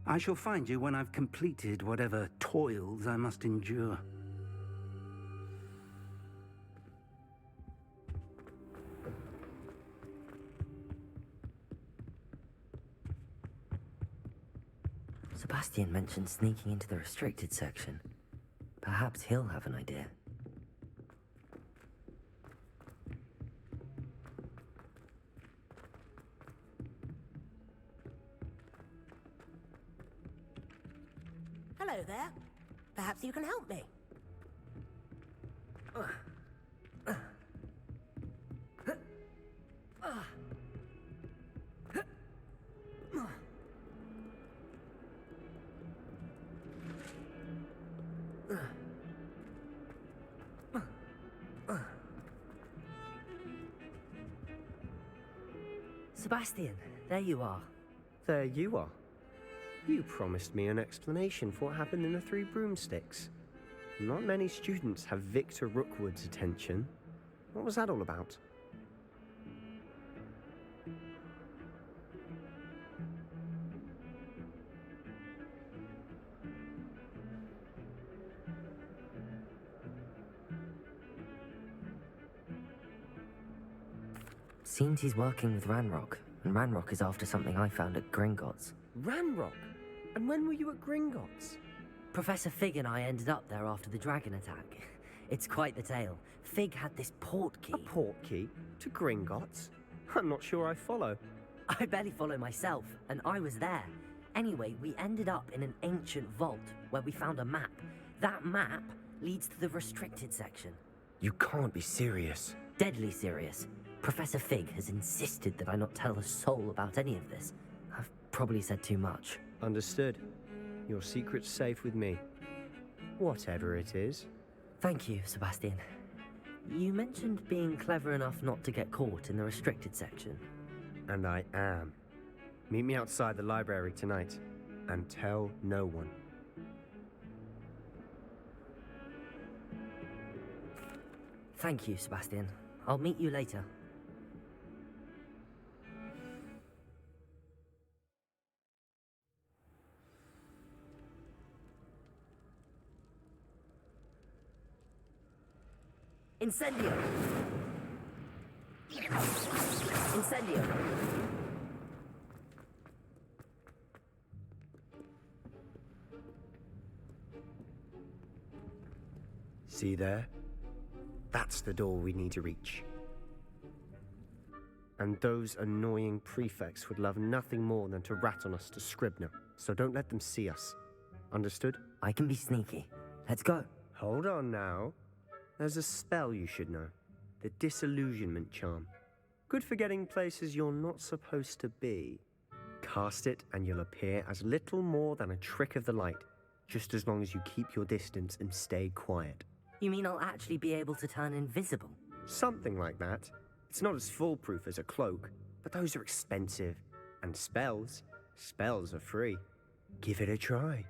I shall find you when I've completed whatever toils I must endure. Sebastian mentioned sneaking into the restricted section. Perhaps he'll have an idea. Hello there. Perhaps you can help me. Sebastian, there you are. There you are. You promised me an explanation for what happened in the Three Broomsticks. Not many students have Victor Rookwood's attention. What was that all about? Seems he's working with Ranrock, and Ranrock is after something I found at Gringotts. Ranrock? And when were you at Gringotts? Professor Fig and I ended up there after the dragon attack. It's quite the tale. Fig had this port key. A port key? To Gringotts? I'm not sure I follow. I barely follow myself, and I was there. Anyway, we ended up in an ancient vault where we found a map. That map leads to the restricted section. You can't be serious. Deadly serious. Professor Fig has insisted that I not tell a soul about any of this. I've probably said too much. Understood. Your secret's safe with me. Whatever it is. Thank you, Sebastian. You mentioned being clever enough not to get caught in the restricted section. And I am. Meet me outside the library tonight, and tell no one. Thank you, Sebastian. I'll meet you later. Incendio! Incendio! See there? That's the door we need to reach. And those annoying prefects would love nothing more than to rat on us to Scribner, so don't let them see us. Understood? I can be sneaky. Let's go. Hold on now. There's a spell you should know. The Disillusionment Charm. Good for getting places you're not supposed to be. Cast it and you'll appear as little more than a trick of the light, just as long as you keep your distance and stay quiet. You mean I'll actually be able to turn invisible? Something like that. It's not as foolproof as a cloak, but those are expensive. And spells are free. Give it a try.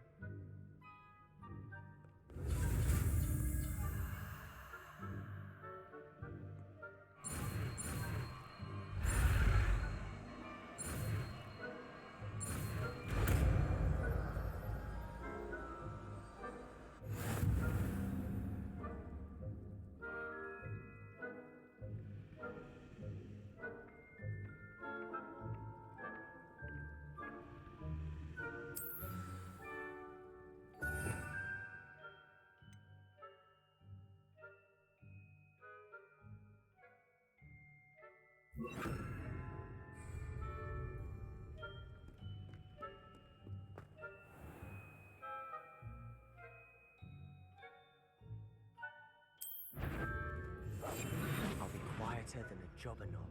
I'll be quieter than a jobber knob.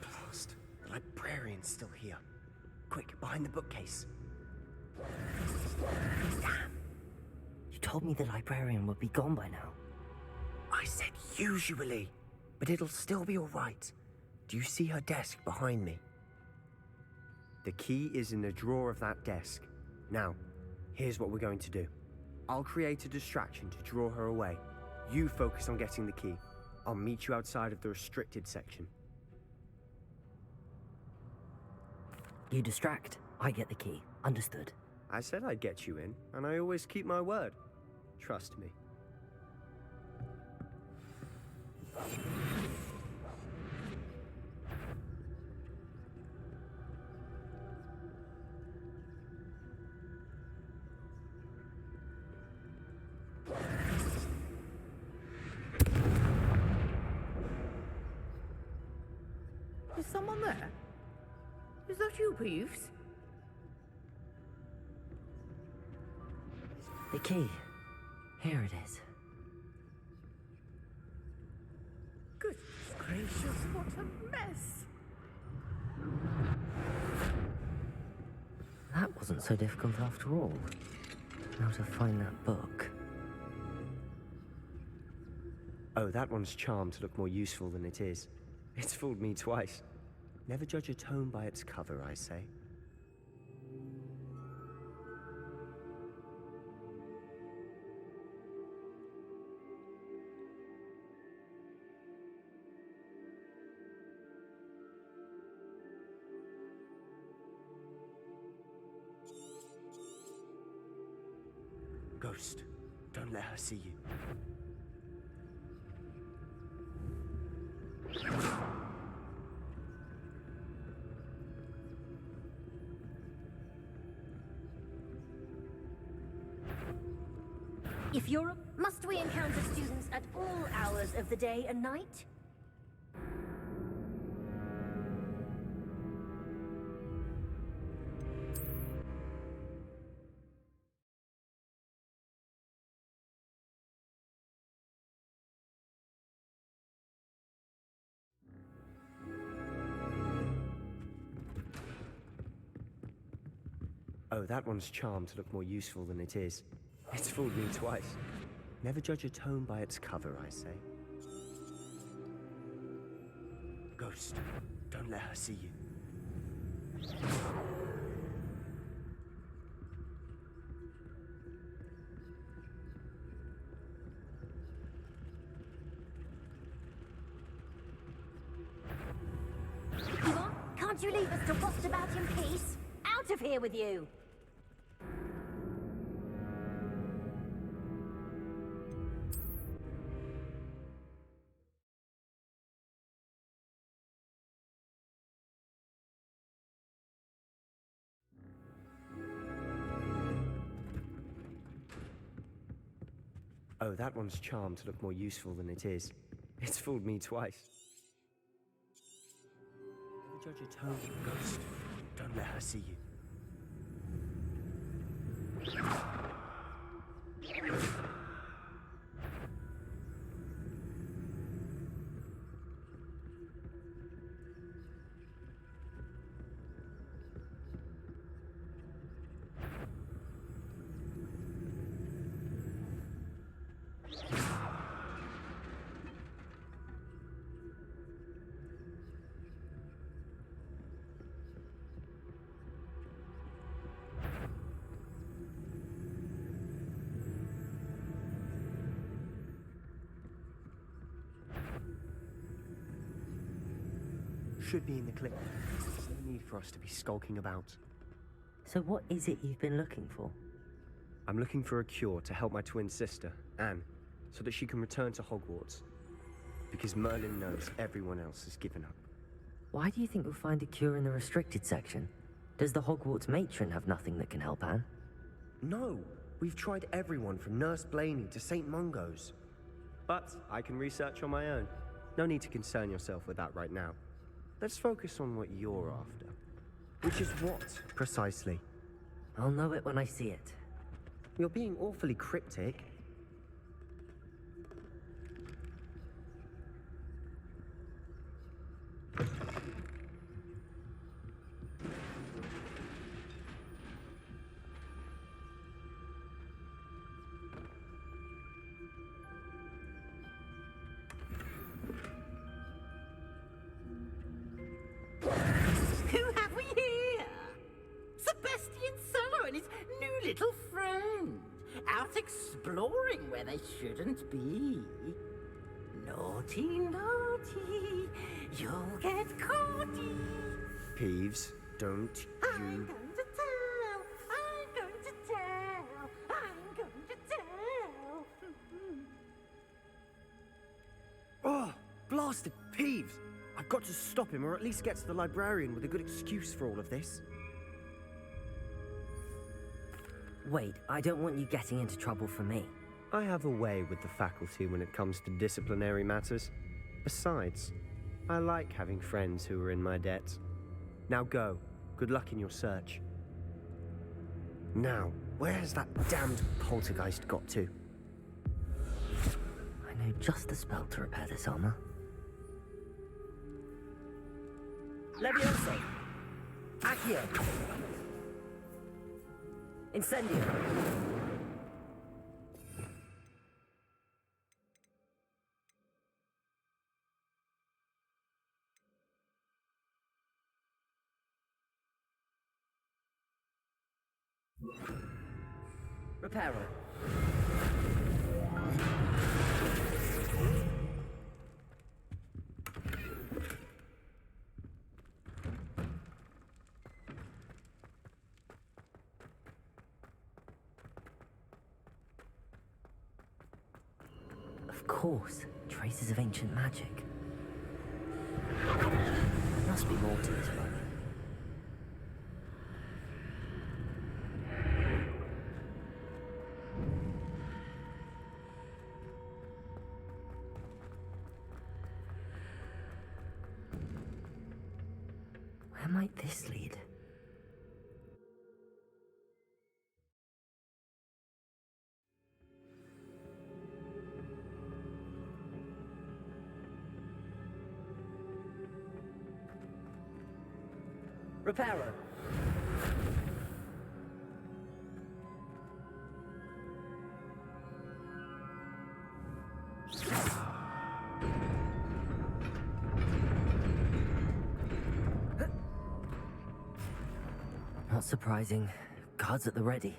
Blast! The librarian's still here. Quick, behind the bookcase. Damn! You told me the librarian would be gone by now. I said usually, but it'll still be all right. Do you see her desk behind me? The key is in the drawer of that desk. Now, here's what we're going to do. I'll create a distraction to draw her away. You focus on getting the key. I'll meet you outside of the restricted section. You distract, I get the key. Understood. I said I'd get you in, and I always keep my word. Trust me. Is someone there? Is that you, Peeves? The key. Here it is. Goodness gracious, what a mess! That wasn't so difficult after all. How to find that book. Oh, that one's charmed to look more useful than it is. It's fooled me twice. Never judge a tome by its cover, I say. Ghost, Don't let her see you. If you're must we encounter students at all hours of the day and night? Oh, that one's charmed to look more useful than it is. It's fooled me twice. Never judge a tome by its cover, I say. Ghost, don't let her see you. Yvonne, can't you leave us to rot about in peace? Out of here with you! Oh, that one's charmed to look more useful than it is. It's fooled me twice. Never judge a tome, Ghost. Don't let her see you. Should be in the clip. No need for us to be skulking about. So what is it you've been looking for? I'm looking for a cure to help my twin sister, Anne, so that she can return to Hogwarts. Because Merlin knows everyone else has given up. Why do you think you'll find a cure in the restricted section? Does the Hogwarts matron have nothing that can help Anne? No! We've tried everyone from Nurse Blaney to St. Mungo's. But I can research on my own. No need to concern yourself with that right now. Let's focus on what you're after. Which is what, precisely? I'll know it when I see it. You're being awfully cryptic. Who have we here? Sebastian Sallow and his new little friend, out exploring where they shouldn't be. Naughty, naughty, you'll get caughty. Peeves, don't I'm you... going to tell, I'm going to tell, I'm going to tell. Oh, blasted Peeves! I've got to stop him, or at least get to the librarian with a good excuse for all of this. Wait, I don't want you getting into trouble for me. I have a way with the faculty when it comes to disciplinary matters. Besides, I like having friends who are in my debt. Now go. Good luck in your search. Now, where has that damned poltergeist got to? I know just the spell to repair this armor. Leviosa! Accio! Incendio! Reparo. Of course, traces of ancient magic. There must be more to this book. Where might this lead? Reparo. Not surprising. Guards at the ready.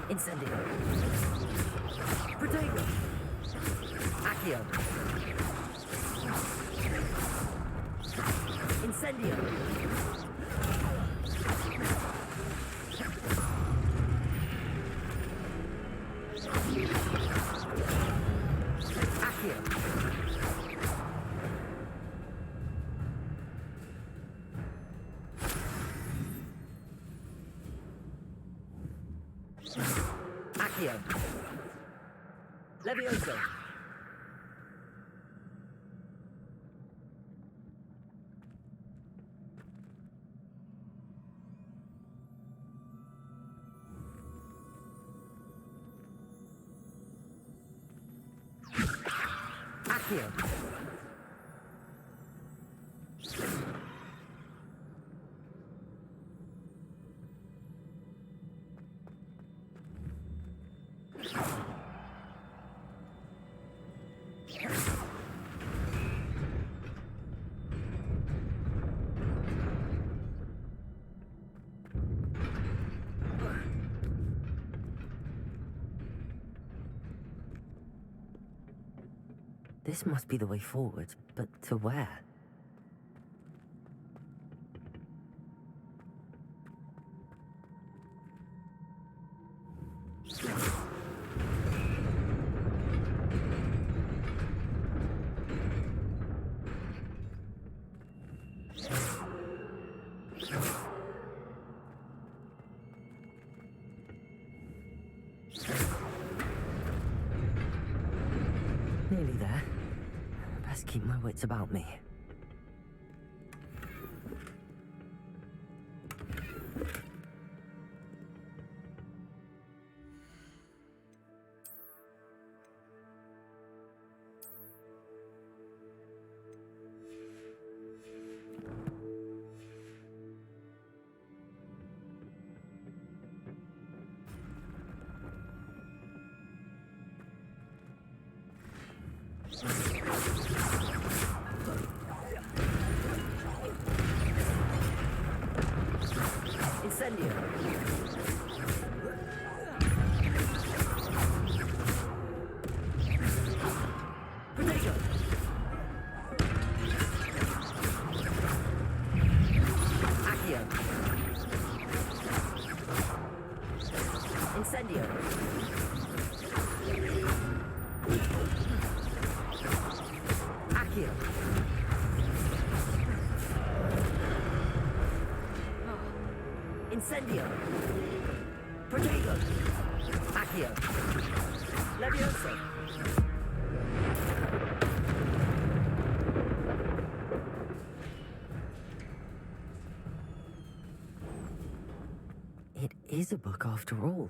Incendio. Protego. Accio. Incendio. Accio. Accio. Levioso. Accio. This must be the way forward, but to where? Nearly there. Best keep my wits about me. Incendio. Protego. Accio. Incendio. Accio. Incendio. Protego. Accio. Levioso. is a book after all.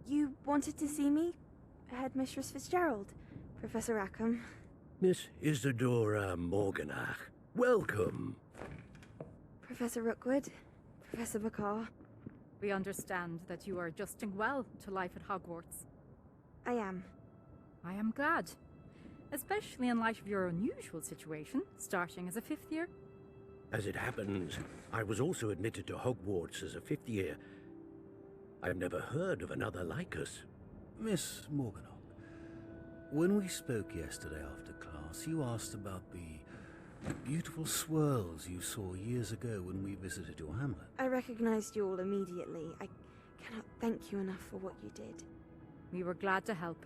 You wanted to see me? Headmistress Fitzgerald, Professor Rackham. Miss Isadora Morganach, welcome. Professor Rookwood, Professor Bakar. We understand that you are adjusting well to life at Hogwarts. I am. I am glad. Especially in light of your unusual situation, starting as a 5th year. As it happens, I was also admitted to Hogwarts as a 5th year. I've never heard of another like us. Miss Morganock, when we spoke yesterday after class, you asked about the beautiful swirls you saw years ago when we visited your hamlet. I recognized you all immediately. I cannot thank you enough for what you did. We were glad to help.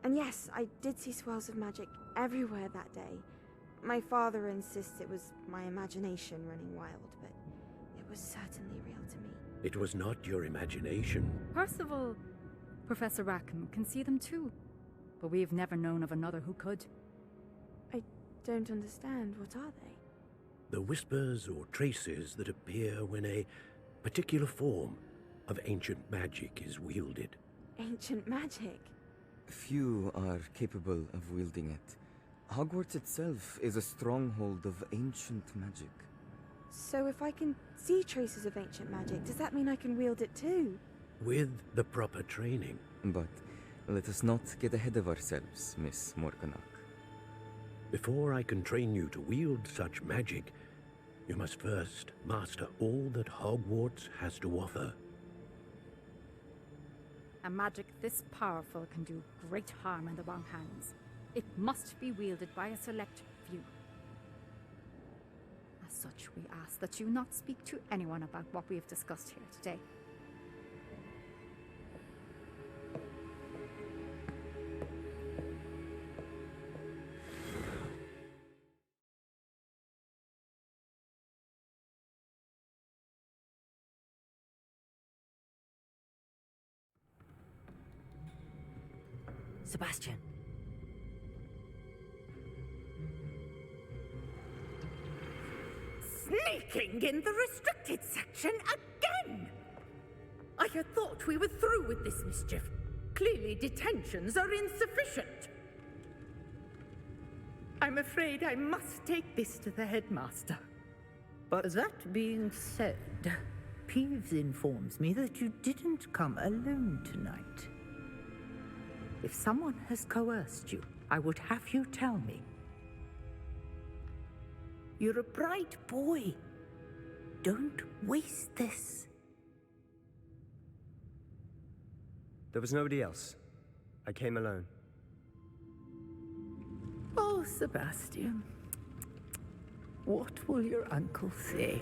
And yes, I did see swirls of magic everywhere that day. My father insists it was my imagination running wild, but it was certainly real to me. It was not your imagination. Percival, Professor Rackham can see them too, but we've never known of another who could. I don't understand. What are they? The whispers or traces that appear when a particular form of ancient magic is wielded. Ancient magic? Few are capable of wielding it. Hogwarts itself is a stronghold of ancient magic. So if I can see traces of ancient magic, does that mean I can wield it too? With the proper training. But let us not get ahead of ourselves, Miss Morganock. Before I can train you to wield such magic, you must first master all that Hogwarts has to offer. A magic this powerful can do great harm in the wrong hands. It must be wielded by a select few. As such, we ask that you not speak to anyone about what we have discussed here today. Sebastian. Sneaking in the restricted section again! I had thought we were through with this mischief. Clearly detentions are insufficient. I'm afraid I must take this to the headmaster. But that being said, Peeves informs me that you didn't come alone tonight. If someone has coerced you, I would have you tell me. You're a bright boy. Don't waste this. there was nobody else. I came alone. Oh, Sebastian. What will your uncle say?